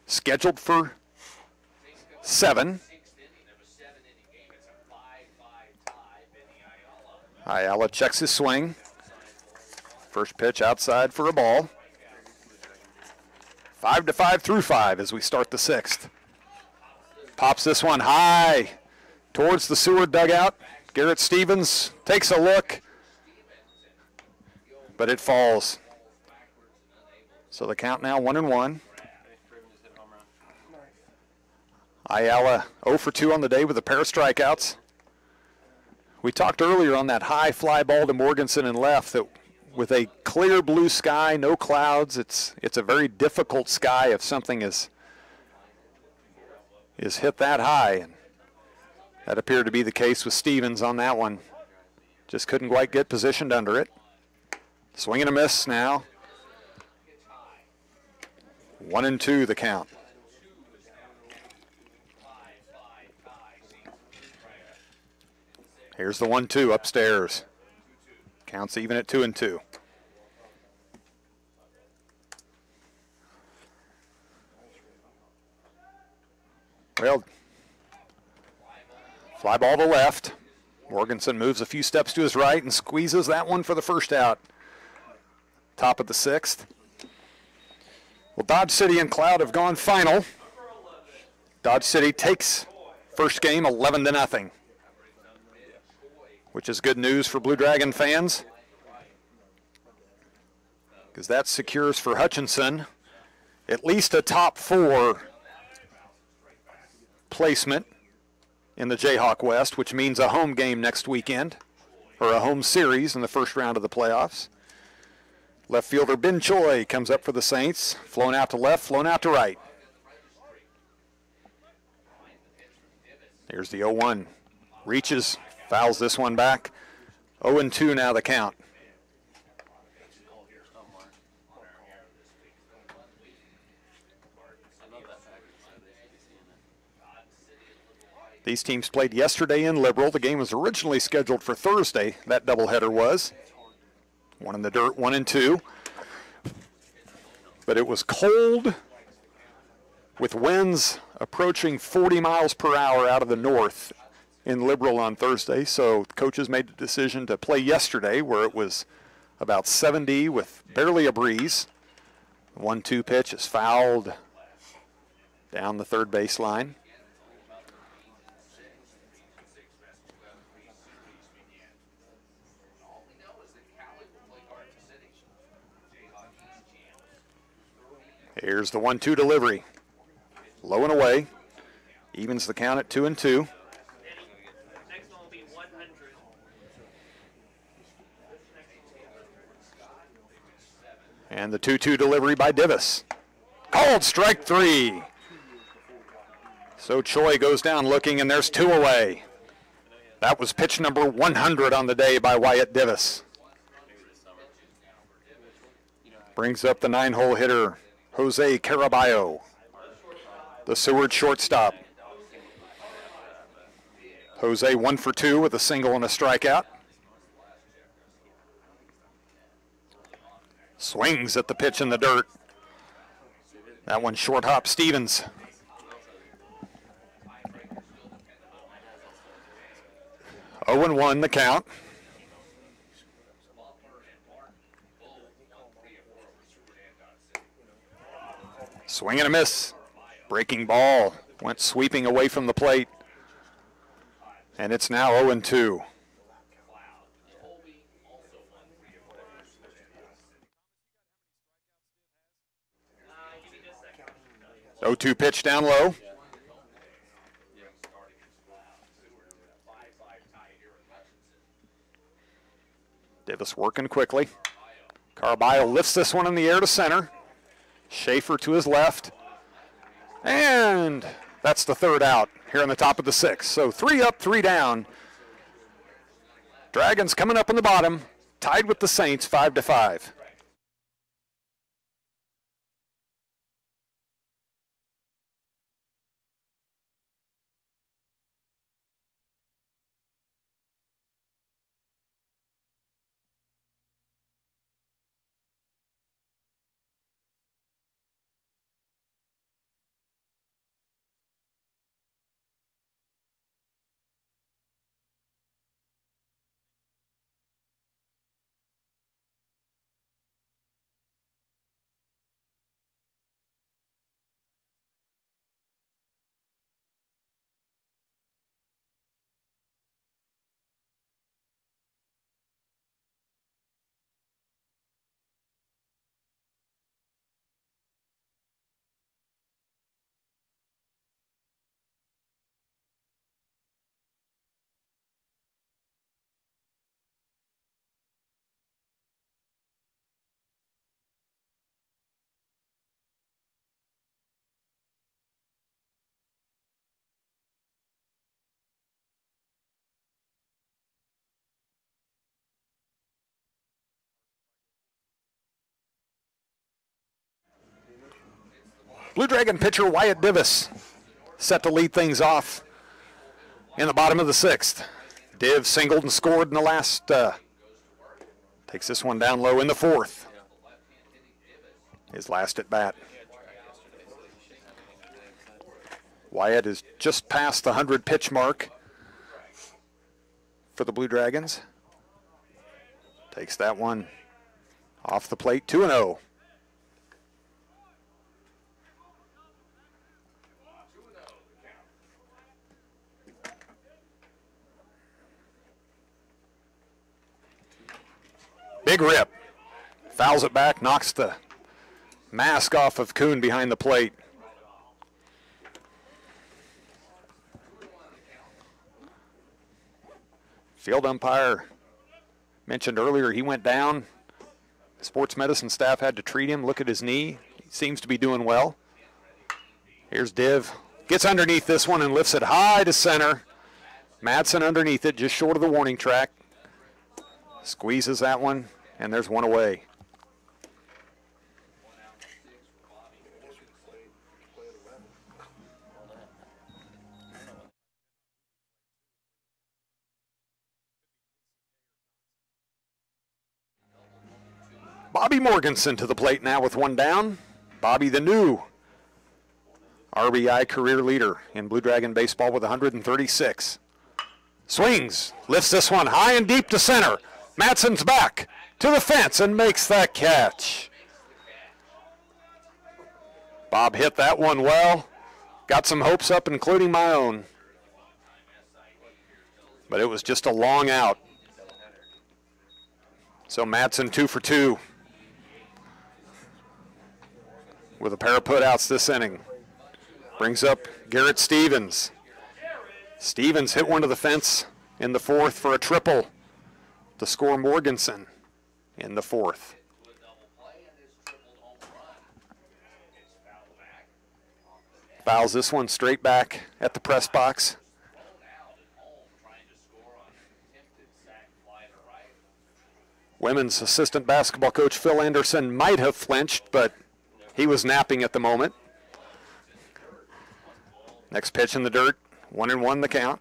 Scheduled for 7. Ayala checks his swing. First pitch outside for a ball. 5 through 5 as we start the 6th. Pops this one high towards the Seward dugout. Garrett Stevens takes a look, but it falls. So the count now 1-1. Ayala 0 for 2 on the day with a pair of strikeouts. We talked earlier on that high fly ball to Morganson and left that with a clear blue sky, no clouds, it's a very difficult sky if something is hit that high. And that appeared to be the case with Stevens on that one. Just couldn't quite get positioned under it. Swing and a miss now. 1-2 the count. Here's the 1-2 upstairs. Counts even at 2-2. Well, fly ball to left. Morganson moves a few steps to his right and squeezes that one for the first out. Top of the 6th. Well, Dodge City and Cloud have gone final. Dodge City takes first game 11-0, which is good news for Blue Dragon fans, because that secures for Hutchinson at least a top 4 placement in the Jayhawk West, which means a home game next weekend, or a home series in the first round of the playoffs. Left fielder Ben Choi comes up for the Saints. Flown out to left, flown out to right. Here's the 0-1. Reaches, fouls this one back. 0-2 now the count. These teams played yesterday in Liberal. The game was originally scheduled for Thursday. That doubleheader was. 1 in the dirt, 1-2. But it was cold with winds approaching 40 miles per hour out of the north in Liberal on Thursday. So coaches made the decision to play yesterday where it was about 70 with barely a breeze. 1-2 pitch is fouled down the third baseline. Here's the 1-2 delivery. Low and away. Evens the count at 2-2. And the 2-2 delivery by Divis. Called strike 3. So Choi goes down looking, and there's 2 away. That was pitch number 100 on the day by Wyatt Divis. Brings up the 9-hole hitter, Jose Caraballo, the Seward shortstop. Jose 1 for 2 with a single and a strikeout. Swings at the pitch in the dirt. That one short hop Stevens. 0-1 the count. Swing and a miss. Breaking ball. Went sweeping away from the plate. And it's now 0-2. Oh, 2 pitch down low. Divis working quickly. Caraballo lifts this one in the air to center. Schaefer to his left. And that's the 3rd out here on the top of the 6th. So 3 up, 3 down. Dragons coming up in the bottom, tied with the Saints 5-5. Blue Dragon pitcher Wyatt Divis set to lead things off in the bottom of the 6th. Div singled and scored in the last, takes this one down low in the 4th. His last at bat. Wyatt is just past the 100 pitch mark for the Blue Dragons. Takes that one off the plate, 2-0. Big rip. Fouls it back, knocks the mask off of Kuhn behind the plate. Field umpire mentioned earlier he went down. Sports medicine staff had to treat him. Look at his knee. He seems to be doing well. Here's Div. Gets underneath this one and lifts it high to center. Madsen underneath it, just short of the warning track. Squeezes that one, and there's one away. Bobby Morganson to the plate now with one down. Bobby, the new RBI career leader in Blue Dragon baseball with 136. Swings, lifts this one high and deep to center. Madsen's back to the fence and makes that catch. Bob hit that one well. Got some hopes up, including my own. But it was just a long out. So Madsen 2 for 2 with a pair of putouts this inning. Brings up Garrett Stevens. Stevens hit one to the fence in the 4th for a triple to score Morganson in the 4th. Fouls this one straight back at the press box. Women's assistant basketball coach Phil Anderson might have flinched, but he was napping at the moment. Next pitch in the dirt, 1-1 the count.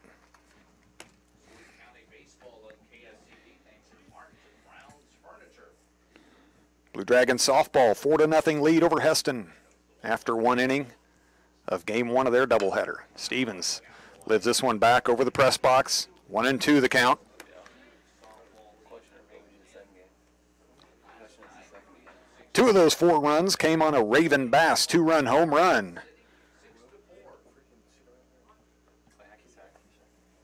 Blue Dragons softball, 4-0 lead over Heston after 1 inning of game 1 of their doubleheader. Stevens lives this one back over the press box, 1-2 the count. Two of those 4 runs came on a Raven Bass 2-run home run,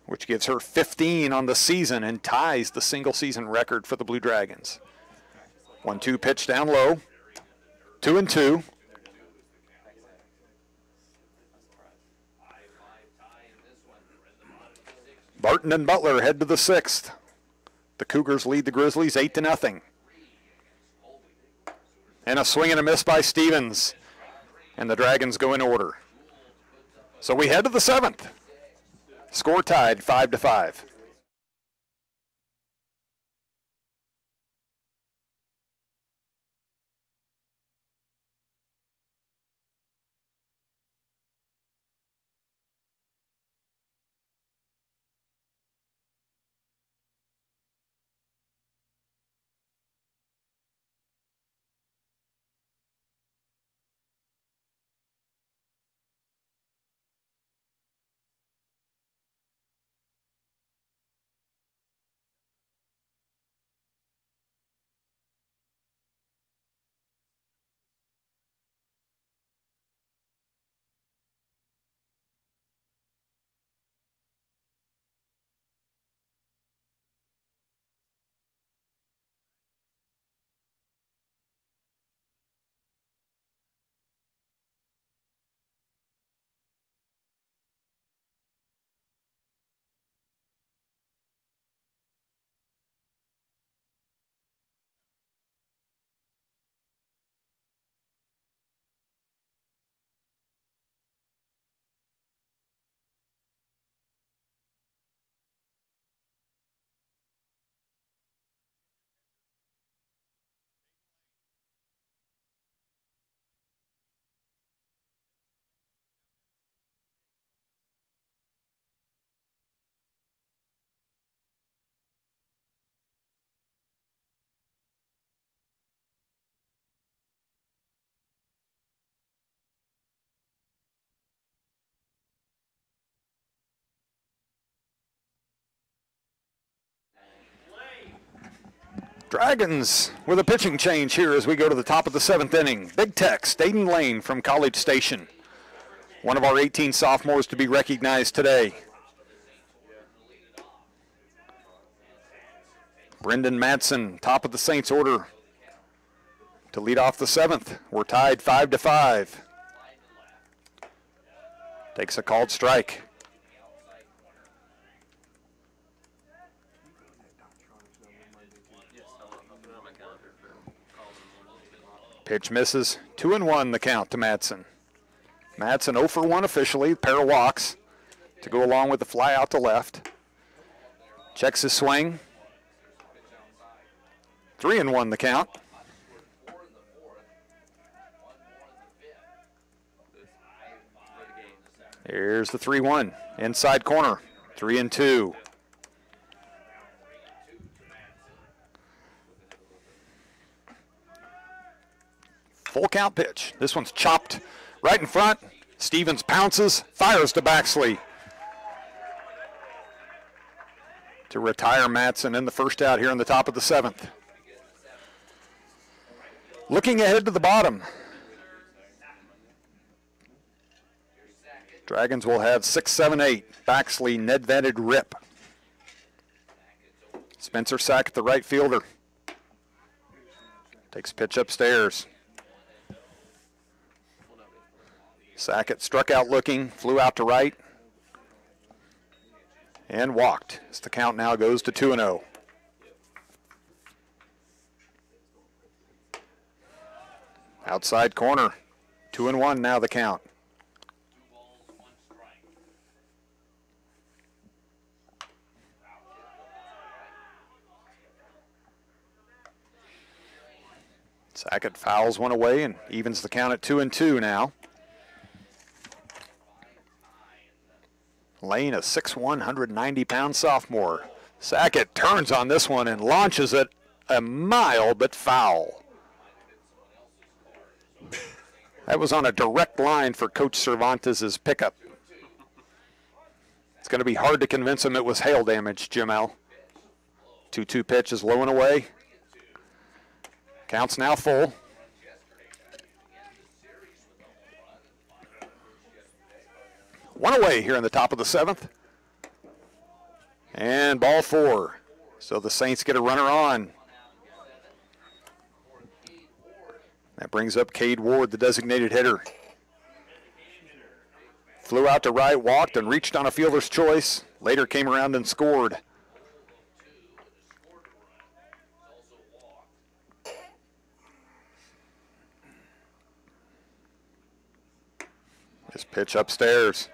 which gives her 15 on the season and ties the single season record for the Blue Dragons. 1-2 pitch down low, 2-2. Barton and Butler head to the 6th. The Cougars lead the Grizzlies 8-0. And a swing and a miss by Stevens. And the Dragons go in order. So we head to the 7th. Score tied 5-5. Dragons with a pitching change here as we go to the top of the 7th inning. Big Tex, Dayton Lane from College Station. One of our 18 sophomores to be recognized today. Brendan Madsen, top of the Saints order to lead off the 7th. We're tied 5-5. Takes a called strike. Pitch misses, 2-1 the count to Madsen. Madsen 0 for 1 officially, pair of walks to go along with the fly out to left. Checks his swing. 3-1 the count. Here's the 3-1, inside corner, 3-2. Full count pitch. This one's chopped right in front. Stevens pounces, fires to Baxley to retire Madsen in the first out here in the top of the 7th. Looking ahead to the bottom. Dragons will have 6, 7, 8. Baxley, Nedveded, Rip. Spencer Sackett, the right fielder. Takes pitch upstairs. Sackett struck out looking, flew out to right, and walked. As the count now goes to 2-0. Outside corner, 2-1 now the count. Sackett fouls one away and evens the count at 2-2 now. Lane, a 6'1", 190-pound sophomore. Sackett turns on this one and launches it a mile, but foul. That was on a direct line for Coach Cervantes' pickup. It's going to be hard to convince him it was hail damage, Jim L. 2-2 pitch is low and away. Count's now full. One away here in the top of the 7th. And ball 4. So the Saints get a runner on. That brings up Cade Ward, the designated hitter. Flew out to right, walked, and reached on a fielder's choice. Later came around and scored. This pitch upstairs.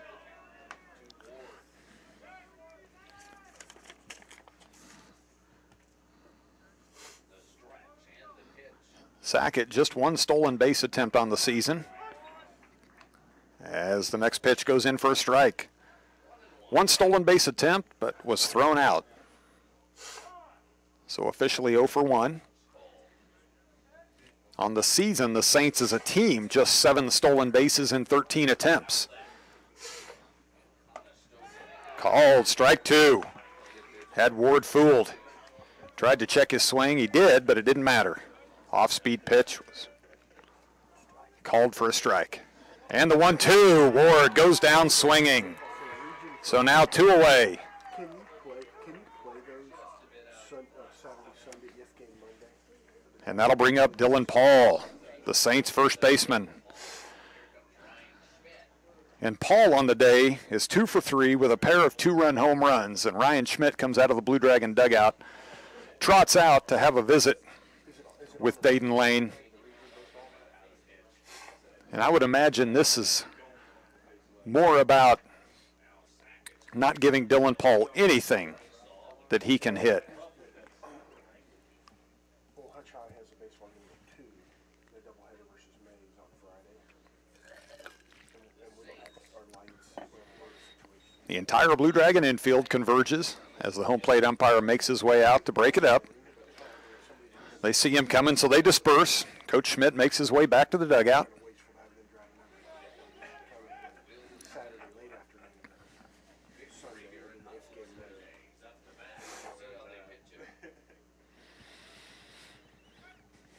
Sackett, just one stolen base attempt on the season. As the next pitch goes in for a strike. One stolen base attempt, but was thrown out. So officially 0 for 1. On the season, the Saints as a team, just 7 stolen bases in 13 attempts. Called, strike 2. Had Ward fooled. Tried to check his swing, he did, but it didn't matter. Off-speed pitch was called for a strike. And the 1-2, Ward goes down swinging. So now 2 away. Can you play those Saturday, Sunday, if game Monday? And that'll bring up Dylan Paul, the Saints first baseman. And Paul on the day is 2 for 3 with a pair of 2-run home runs. And Ryan Schmidt comes out of the Blue Dragon dugout, trots out to have a visit with Dayton Lane. And I would imagine this is more about not giving Dylan Paul anything that he can hit. Well, Hutchinson has a baseball game at 2, the doubleheader versus Mays on Friday. And we don't have our lights. The entire Blue Dragon infield converges as the home plate umpire makes his way out to break it up. They see him coming, so they disperse. Coach Schmidt makes his way back to the dugout.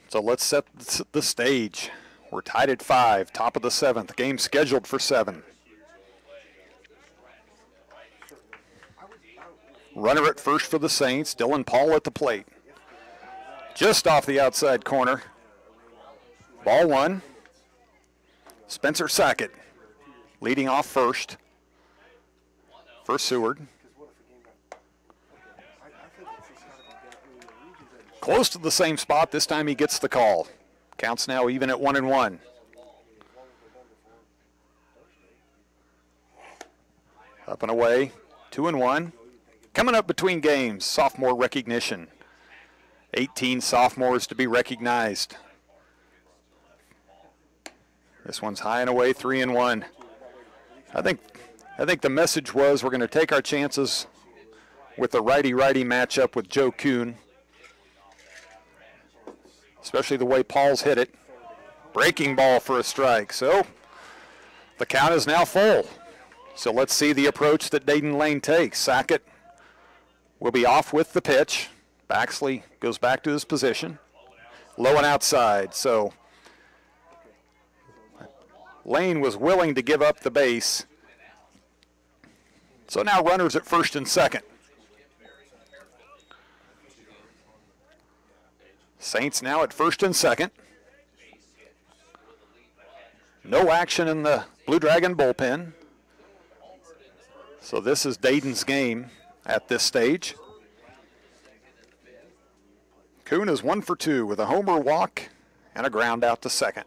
So let's set the stage. We're tied at 5, top of the 7th. Game scheduled for 7. Runner at first for the Saints, Dylan Paul at the plate. Just off the outside corner. Ball 1. Spencer Sackett leading off first for Seward. Close to the same spot. This time he gets the call. Counts now even at 1-1. Up and away. 2-1. Coming up between games, sophomore recognition. 18 sophomores to be recognized. This one's high and away, 3-1. I think the message was we're going to take our chances with the righty-righty matchup with Joe Kuhn, especially the way Paul's hit it. Breaking ball for a strike. So the count is now full. So let's see the approach that Dayton Lane takes. Sackett will be off with the pitch. Baxley goes back to his position. Low and outside. So Lane was willing to give up the base. So now runners at first and second. Saints now at first and second. No action in the Blue Dragon bullpen. So this is Dayton's game at this stage. Kuhn is 1 for 2 with a homer, walk, and a ground out to second.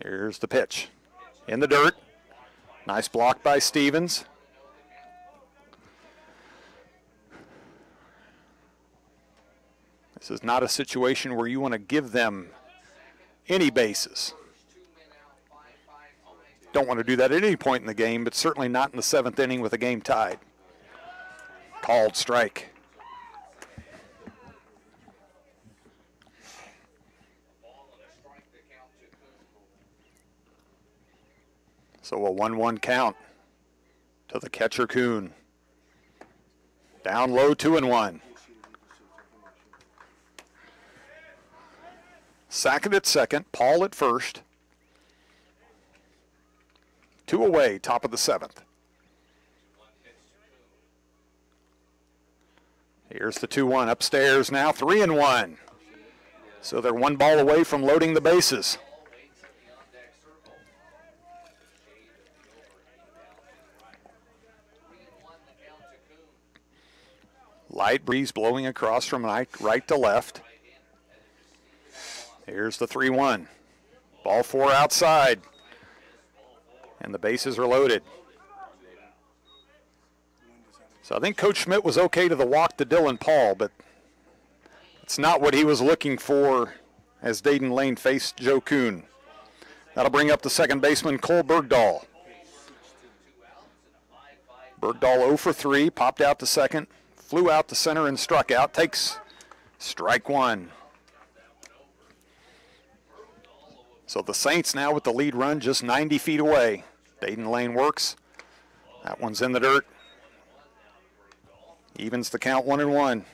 Here's the pitch. In the dirt. Nice block by Stevens. This is not a situation where you want to give them any bases. Don't want to do that at any point in the game, but certainly not in the 7th inning with the game tied. Called strike. So a 1-1 count to the catcher, Kuhn. Down low, 2-1. Sackett at second, Paul at first. 2 away, top of the 7th. Here's the 2-1 upstairs now, 3-1. So they're 1 ball away from loading the bases. Light breeze blowing across from right to left. Here's the 3-1. Ball 4 outside. And the bases are loaded. So I think Coach Schmidt was okay to the walk to Dylan Paul, but it's not what he was looking for as Dayton Lane faced Joe Kuhn. That'll bring up the second baseman, Cole Bergdahl. Bergdahl 0 for 3, popped out to second, flew out to center and struck out, takes strike 1. So the Saints now with the lead run just 90 feet away. Dayton Lane works. That one's in the dirt. Evens the count 1-1.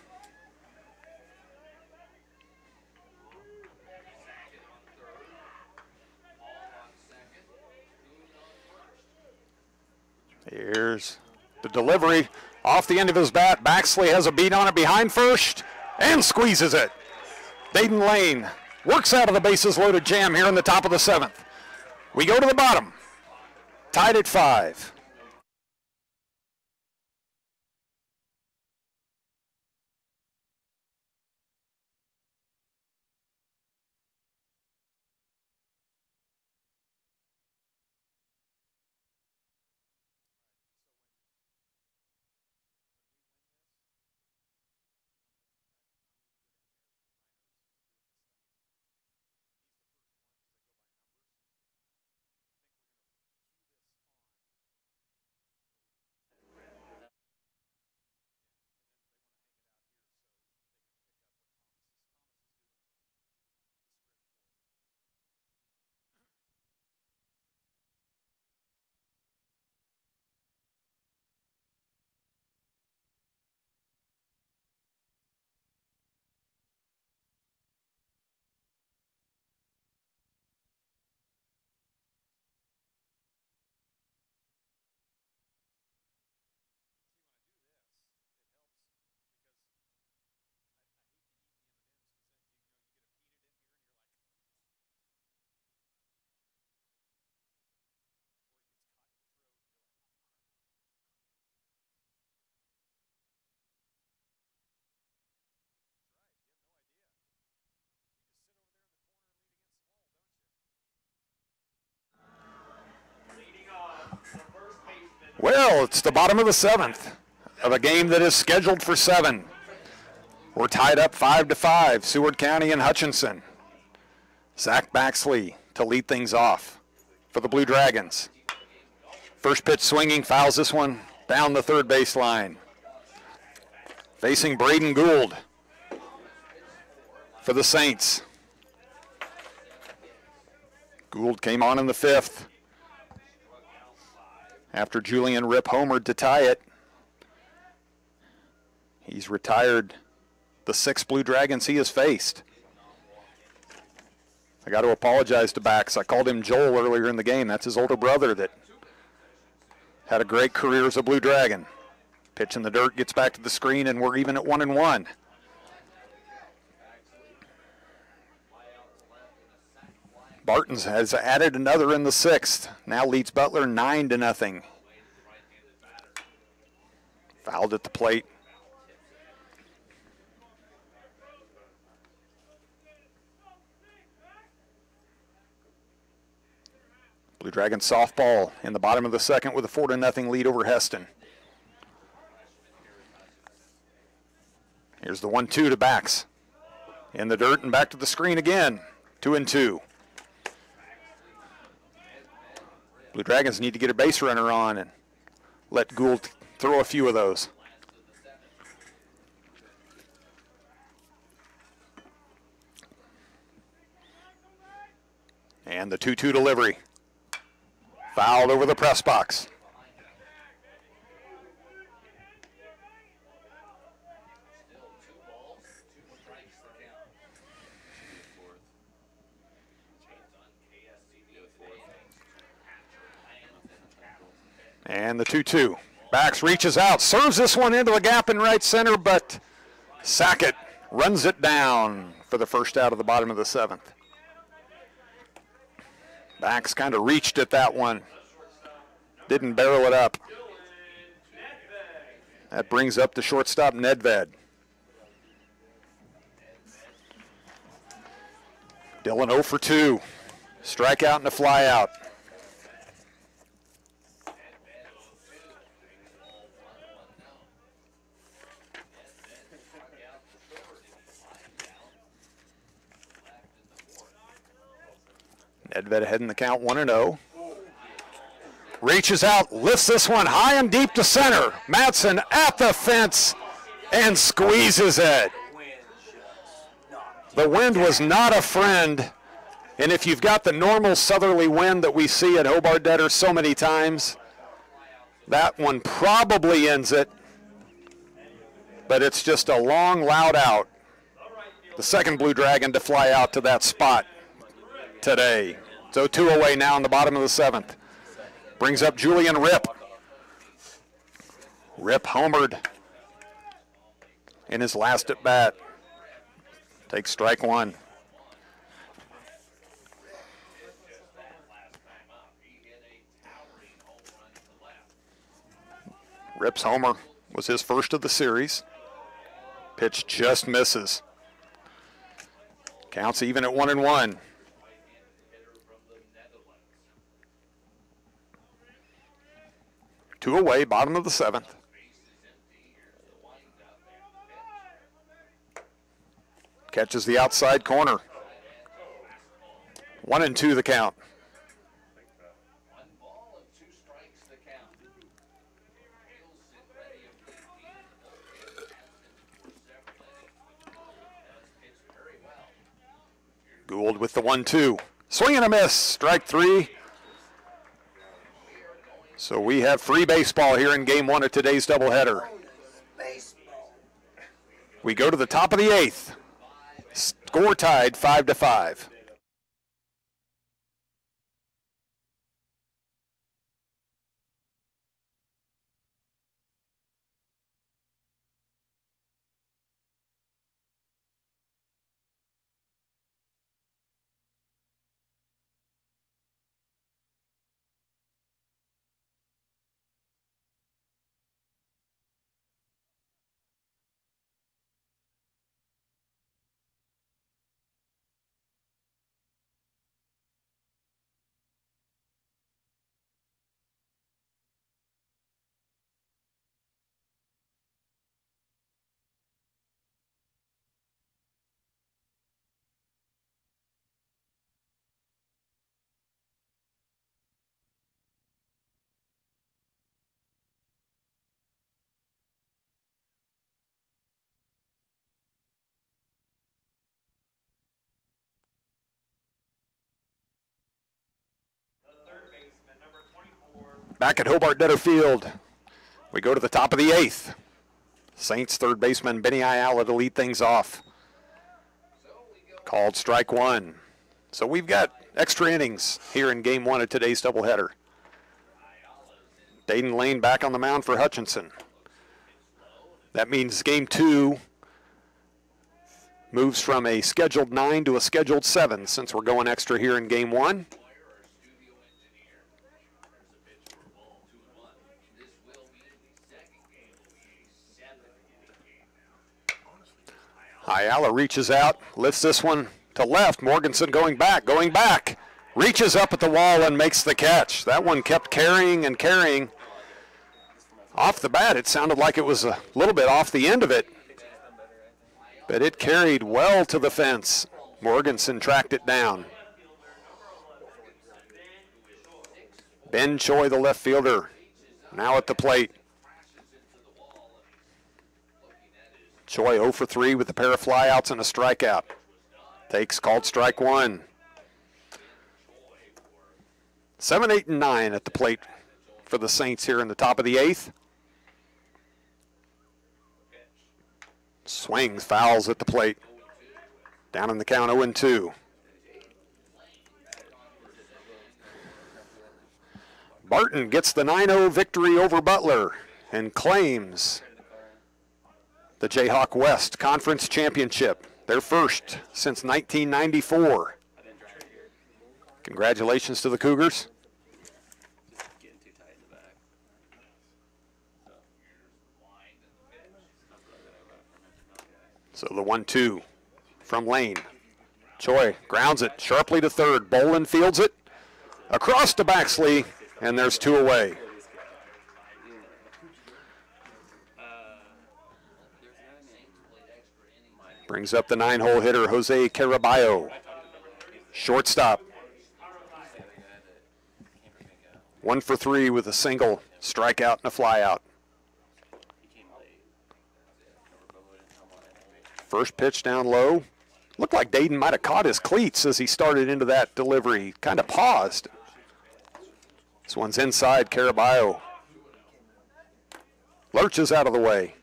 Here's the delivery off the end of his bat. Baxley has a beat on it behind first and squeezes it. Dayton Lane works out of the bases loaded jam here in the top of the 7th. We go to the bottom, tied at 5. Well, it's the bottom of the 7th of a game that is scheduled for 7. We're tied up 5-5, Seward County and Hutchinson. Zach Baxley to lead things off for the Blue Dragons. First pitch swinging, fouls this one down the third baseline. Facing Braden Gould for the Saints. Gould came on in the 5th. After Julian Ripp homered to tie it. He's retired the 6 Blue Dragons he has faced. I got to apologize to Bax. I called him Joel earlier in the game. That's his older brother that had a great career as a Blue Dragon. Pitch in the dirt, gets back to the screen, and we're even at 1-1. Bartons has added another in the 6th. Now leads Butler 9-0. Fouled at the plate. Blue Dragons softball in the bottom of the 2nd with a 4-0 lead over Heston. Here's the 1-2 to Bax. In the dirt and back to the screen again. 2-2. Blue Dragons need to get a base runner on and let Gould throw a few of those. And the 2-2 delivery. Fouled over the press box. And the 2-2. Bax reaches out, serves this one into the gap in right center, but Sackett runs it down for the first out of the bottom of the 7th. Bax kind of reached at that one. Didn't barrel it up. That brings up the shortstop, Nedved. Dillon 0 for 2. Strikeout and a fly out. Nedved ahead in the count, 1-0. Reaches out, lifts this one high and deep to center. Madsen at the fence and squeezes it. The wind was not a friend. And if you've got the normal southerly wind that we see at Hobart-Detter so many times, that one probably ends it. But it's just a long, loud out. The second Blue Dragon to fly out to that spot today. So 2 away now in the bottom of the 7th. Brings up Julian Rip. Rip homered in his last at bat. Takes strike 1. Rip's homer was his first of the series. Pitch just misses. Counts even at 1-1. Two away, bottom of the 7th. Catches the outside corner. 1-2 the count. Gould with the 1-2. Swing and a miss, strike 3. So we have free baseball here in game 1 of today's doubleheader. We go to the top of the 8th. Score tied 5-5. Back at Hobart-Detter Field, we go to the top of the 8th. Saints third baseman Benny Ayala to lead things off. Called strike 1. So we've got extra innings here in game 1 of today's doubleheader. Dayton Lane back on the mound for Hutchinson. That means game 2 moves from a scheduled 9 to a scheduled 7 since we're going extra here in game 1. Ayala reaches out, lifts this one to left. Morganson going back. Reaches up at the wall and makes the catch. That one kept carrying and carrying. Off the bat, it sounded like it was a little bit off the end of it. but it carried well to the fence. Morganson tracked it down. Ben Choi, the left fielder, now at the plate. Choi 0 for 3 with a pair of flyouts and a strikeout. Takes called strike one. 7, 8, and 9 at the plate for the Saints here in the top of the 8th. Swings, fouls at the plate. Down in the count 0 and 2. Barton gets the 9-0 victory over Butler and claims the Jayhawk West Conference Championship, their first since 1994. Congratulations to the Cougars. So the 1-2 from Lane. Choi grounds it sharply to third. Bolin fields it across to Baxley, and there's 2 away. Brings up the 9-hole hitter, Jose Caraballo. Shortstop. 1 for 3 with a single, strikeout, and a flyout. First pitch down low. Looked like Dayton might have caught his cleats as he started into that delivery. Kind of paused. This one's inside, Caraballo. Lurches out of the way.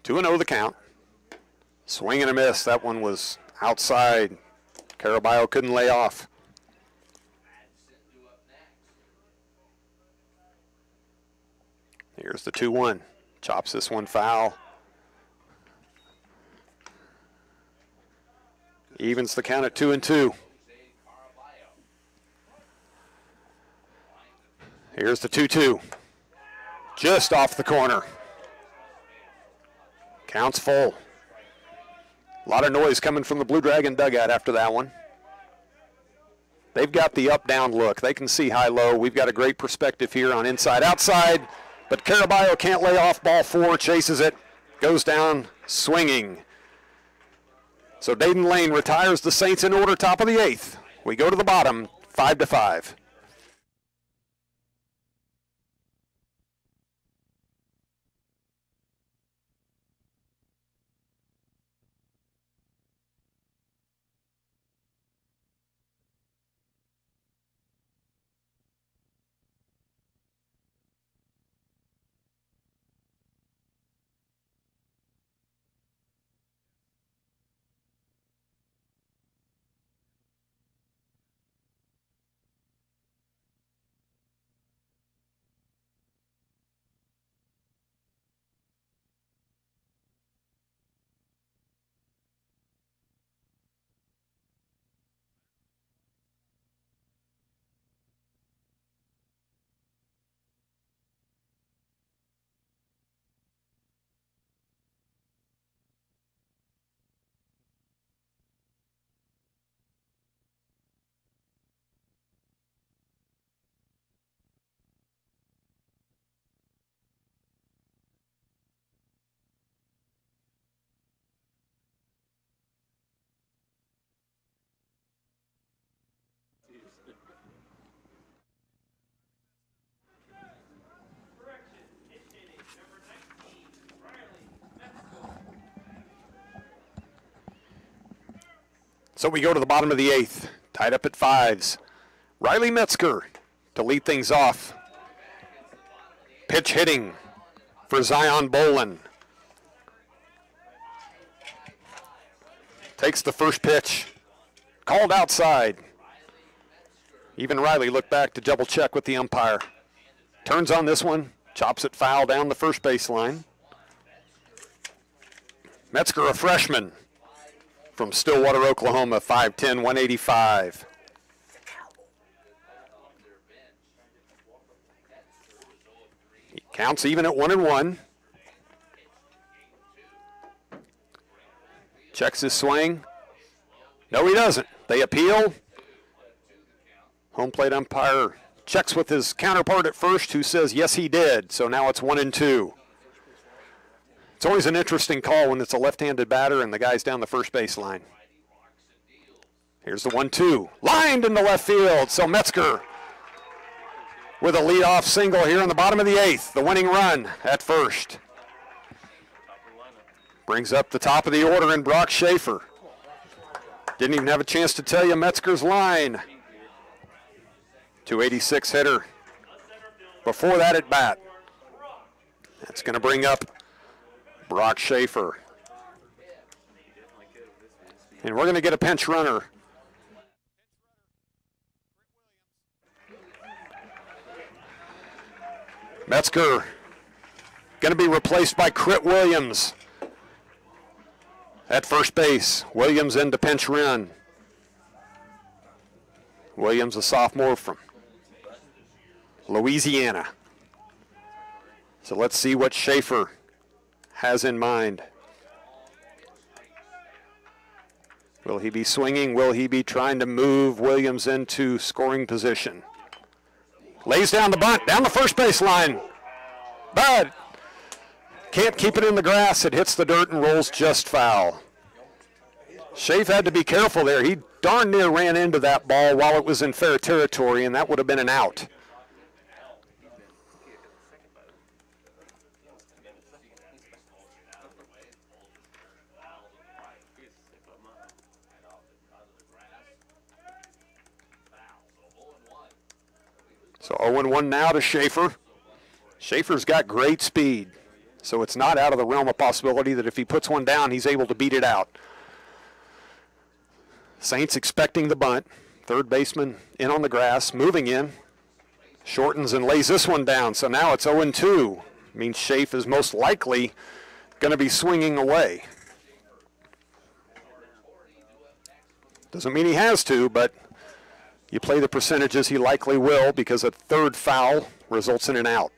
2-0 the count. Swing and a miss. That one was outside. Caraballo couldn't lay off. Here's the 2-1. Chops this one foul. Evens the count at 2 and 2. Here's the 2-2. Just off the corner. Count's full. A lot of noise coming from the Blue Dragon dugout after that one. They've got the up-down look. They can see high-low. We've got a great perspective here on inside-outside, but Caraballo can't lay off ball 4, chases it, goes down swinging. So Dayton Lane retires the Saints in order, top of the 8th. We go to the bottom, 5-5. So we go to the bottom of the 8th, tied up at 5s. Riley Metzger to lead things off. Pitch hitting for Zion Bolin. Takes the first pitch, called outside. Even Riley looked back to double check with the umpire. Turns on this one, chops it foul down the first baseline. Metzger, a freshman from Stillwater, Oklahoma, 5'10", 185. He counts even at 1-1. Checks his swing. No, he doesn't. They appeal. Home plate umpire checks with his counterpart at first, who says yes, he did. So now it's 1-2. It's always an interesting call when it's a left-handed batter and the guy's down the first base line. Here's the 1-2, lined into left field. So Metzger with a leadoff single here in the bottom of the 8th, the winning run at first. Brings up the top of the order in Brock Schaefer. Didn't even have a chance to tell you Metzger's line. 286 hitter before that at bat. That's going to bring up Brock Schaefer. And we're going to get a pinch runner. Metzger going to be replaced by Crit Williams at first base. Williams into pinch run. Williams, a sophomore from Louisiana. So let's see what Schaefer has in mind. Will he be swinging? Will he be trying to move Williams into scoring position? Lays down the bunt, down the first base line. But can't keep it in the grass. It hits the dirt and rolls just foul. Schaefer had to be careful there. He darn near ran into that ball while it was in fair territory, and that would have been an out. So 0-1 now to Schaefer. Schaefer's got great speed, so it's not out of the realm of possibility that if he puts one down, he's able to beat it out. Saints expecting the bunt. Third baseman in on the grass, moving in. Shortens and lays this one down, so now it's 0-2. Means Schaefer is most likely going to be swinging away. Doesn't mean he has to, but you play the percentages, he likely will, because a third foul results in an out.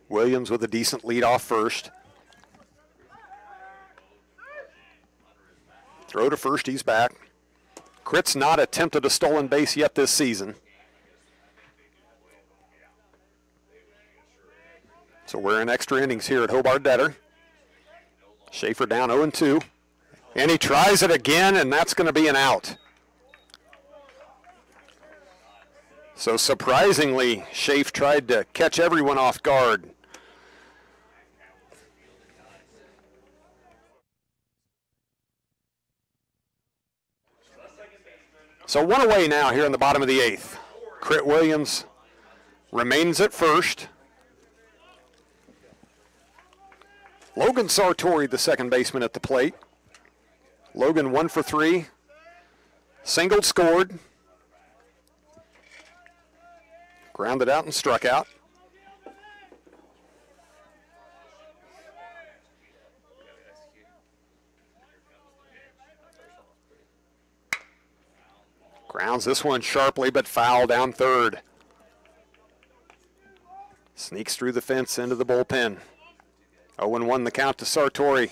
Williams with a decent lead off first. Throw to first, he's back. Crit's not attempted a stolen base yet this season. So we're in extra innings here at Hobart-Detter. Schaefer down 0-2. And he tries it again, and that's going to be an out. So surprisingly, Schaefer tried to catch everyone off guard. So one away now here in the bottom of the 8th. Crit Williams remains at first. Logan Sartori, the second baseman at the plate. Logan 1 for 3, singled, scored, grounded out and struck out. Grounds this one sharply, but foul down third. Sneaks through the fence into the bullpen. 0-1 the count to Sartori.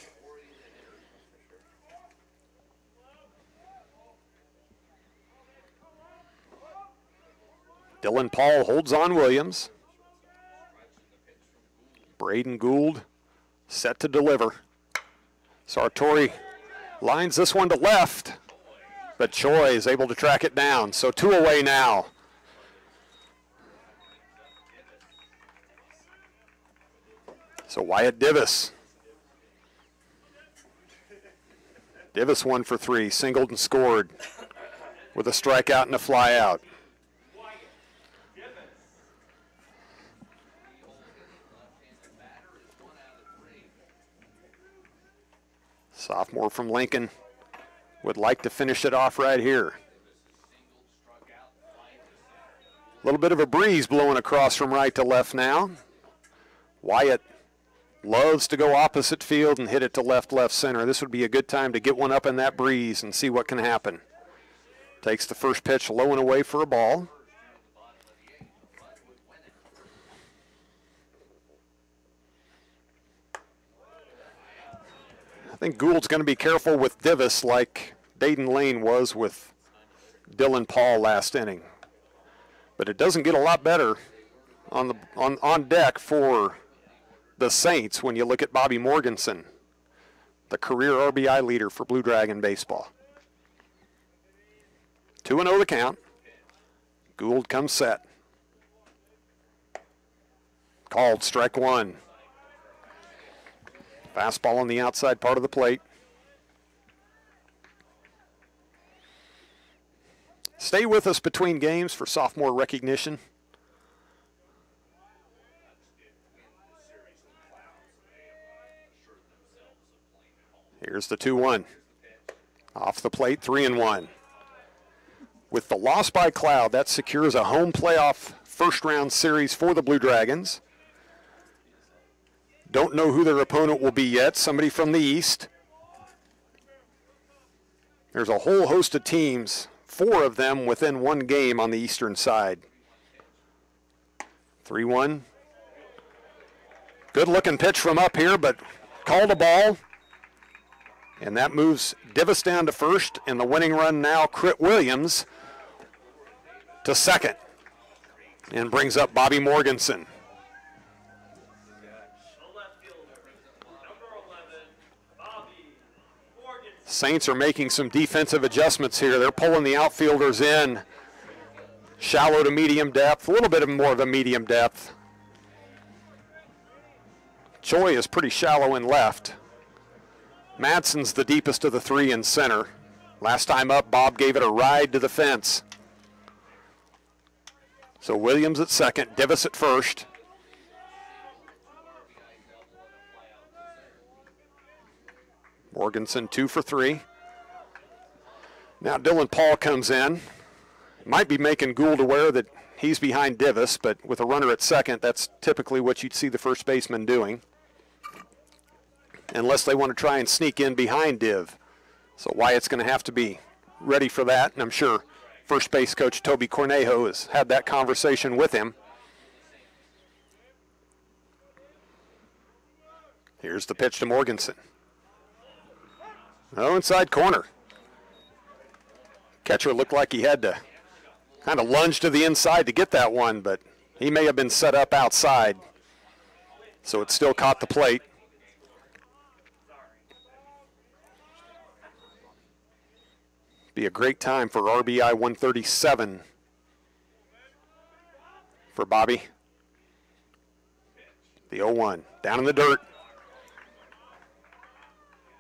Dylan Paul holds on Williams. Braden Gould set to deliver. Sartori lines this one to left, but Choi is able to track it down. So 2 away now. So Wyatt Divis. Divis 1 for 3, singled and scored with a strikeout and a flyout. Sophomore from Lincoln would like to finish it off right here. A little bit of a breeze blowing across from right to left now. Wyatt loves to go opposite field and hit it to left center. This would be a good time to get one up in that breeze and see what can happen. Takes the first pitch low and away for a ball. I think Gould's going to be careful with Divis like Dayton Lane was with Dylan Paul last inning. But it doesn't get a lot better on deck for the Saints when you look at Bobby Morganson, the career RBI leader for Blue Dragon baseball. 2-0 the count. Gould comes set. Called strike one. Fastball on the outside part of the plate. Stay with us between games for sophomore recognition. Here's the 2-1. Off the plate, 3-1. With the loss by Cloud, that secures a home playoff first-round series for the Blue Dragons. Don't know who their opponent will be yet. Somebody from the East. There's a whole host of teams, 4 of them within 1 game on the eastern side. 3-1. Good-looking pitch from up here, but called a ball. And that moves Divis down to first, and the winning run now, Crit Williams, to second. And brings up Bobby Morganson. Saints are making some defensive adjustments here. They're pulling the outfielders in. Shallow to medium depth, a little bit more of a medium depth. Choi is pretty shallow in left. Madsen's the deepest of the 3 in center. Last time up, Bob gave it a ride to the fence. So Williams at second, Divis at first. Morganson 2 for 3. Now Dylan Paul comes in. Might be making Gould aware that he's behind Divis, but with a runner at second, that's typically what you'd see the first baseman doing. Unless they want to try and sneak in behind Div. So Wyatt's going to have to be ready for that, and I'm sure first base coach Toby Cornejo has had that conversation with him. Here's the pitch to Morganson. Oh, inside corner. Catcher looked like he had to kind of lunge to the inside to get that one, but he may have been set up outside. So it still caught the plate. Be a great time for RBI 137 for Bobby. The 0-1, down in the dirt.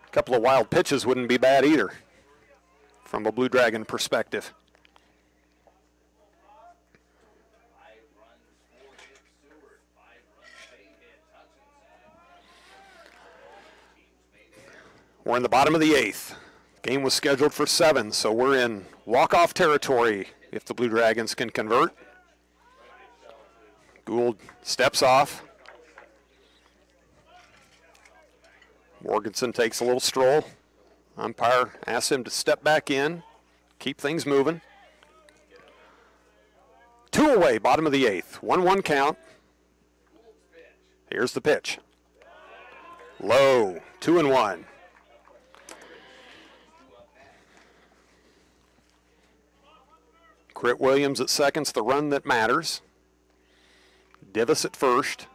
A couple of wild pitches wouldn't be bad either from a Blue Dragon perspective. We're in the bottom of the 8th. Game was scheduled for 7, so we're in walk-off territory if the Blue Dragons can convert. Gould steps off. Morganson takes a little stroll. Umpire asks him to step back in, keep things moving. 2 away, bottom of the 8th. 1-1 count. Here's the pitch. Low, 2-1. Crit Williams at second's the run that matters. Divis at first.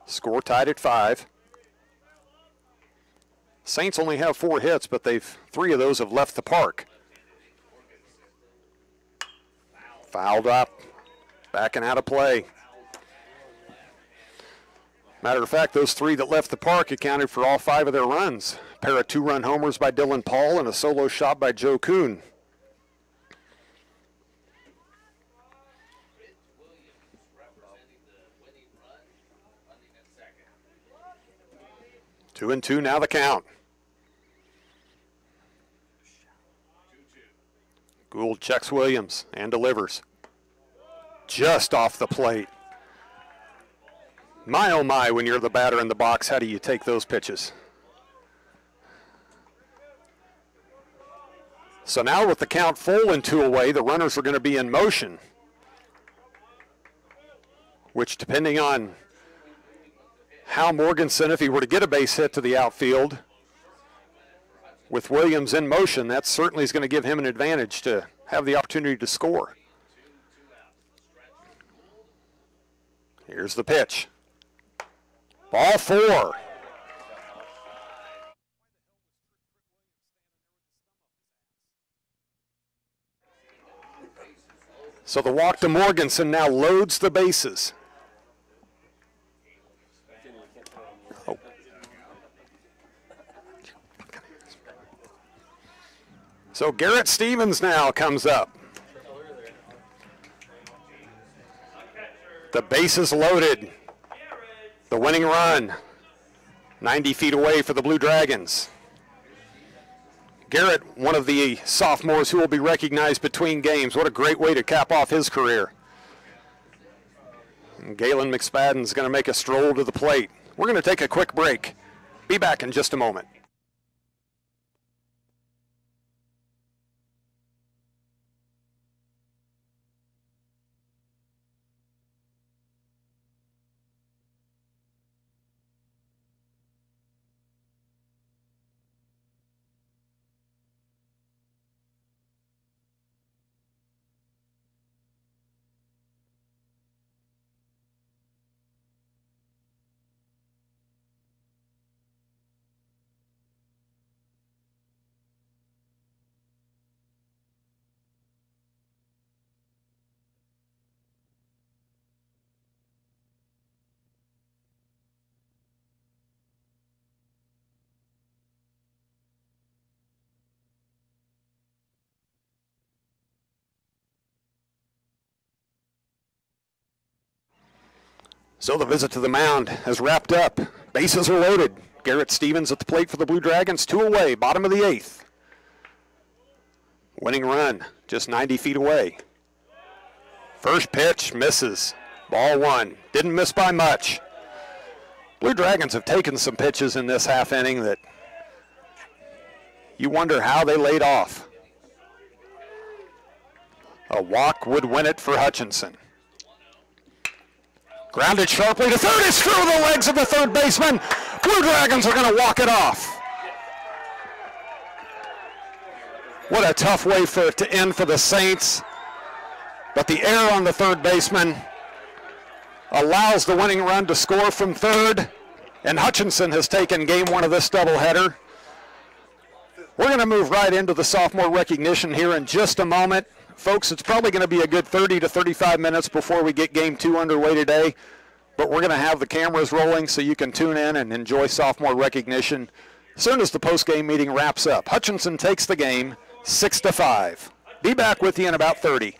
Score tied at 5. Saints only have 4 hits, but 3 of those have left the park. Fouled up, backing out of play. Matter of fact, those 3 that left the park accounted for all 5 of their runs. A pair of 2-run homers by Dylan Paul and a solo shot by Joe Kuhn. Two and 2 now the count. Gould checks Williams and delivers. Just off the plate. My, oh my, when you're the batter in the box, how do you take those pitches? So now with the count full and 2 away, the runners are going to be in motion, which depending on how Morganson, if he were to get a base hit to the outfield, with Williams in motion, that certainly is going to give him an advantage to have the opportunity to score. Here's the pitch. Ball 4. So the walk to Morganson now loads the bases. Oh. So Garrett Stevens now comes up. The bases loaded. The winning run, 90 feet away for the Blue Dragons. Garrett, one of the sophomores who will be recognized between games. What a great way to cap off his career. And Galen McSpadden's going to make a stroll to the plate. We're going to take a quick break. Be back in just a moment. So the visit to the mound has wrapped up. Bases are loaded. Garrett Stevens at the plate for the Blue Dragons, 2 away, bottom of the 8th. Winning run, just 90 feet away. First pitch, misses. Ball 1, didn't miss by much. Blue Dragons have taken some pitches in this half inning that you wonder how they laid off. A walk would win it for Hutchinson. Grounded sharply to third. It's through the legs of the third baseman. Blue Dragons are going to walk it off. What a tough way for it to end for the Saints. But the error on the third baseman allows the winning run to score from third. And Hutchinson has taken game 1 of this doubleheader. We're going to move right into the sophomore recognition here in just a moment. Folks, it's probably going to be a good 30 to 35 minutes before we get game 2 underway today, but we're going to have the cameras rolling so you can tune in and enjoy sophomore recognition as soon as the post-game meeting wraps up. Hutchinson takes the game 6-5. Be back with you in about 30.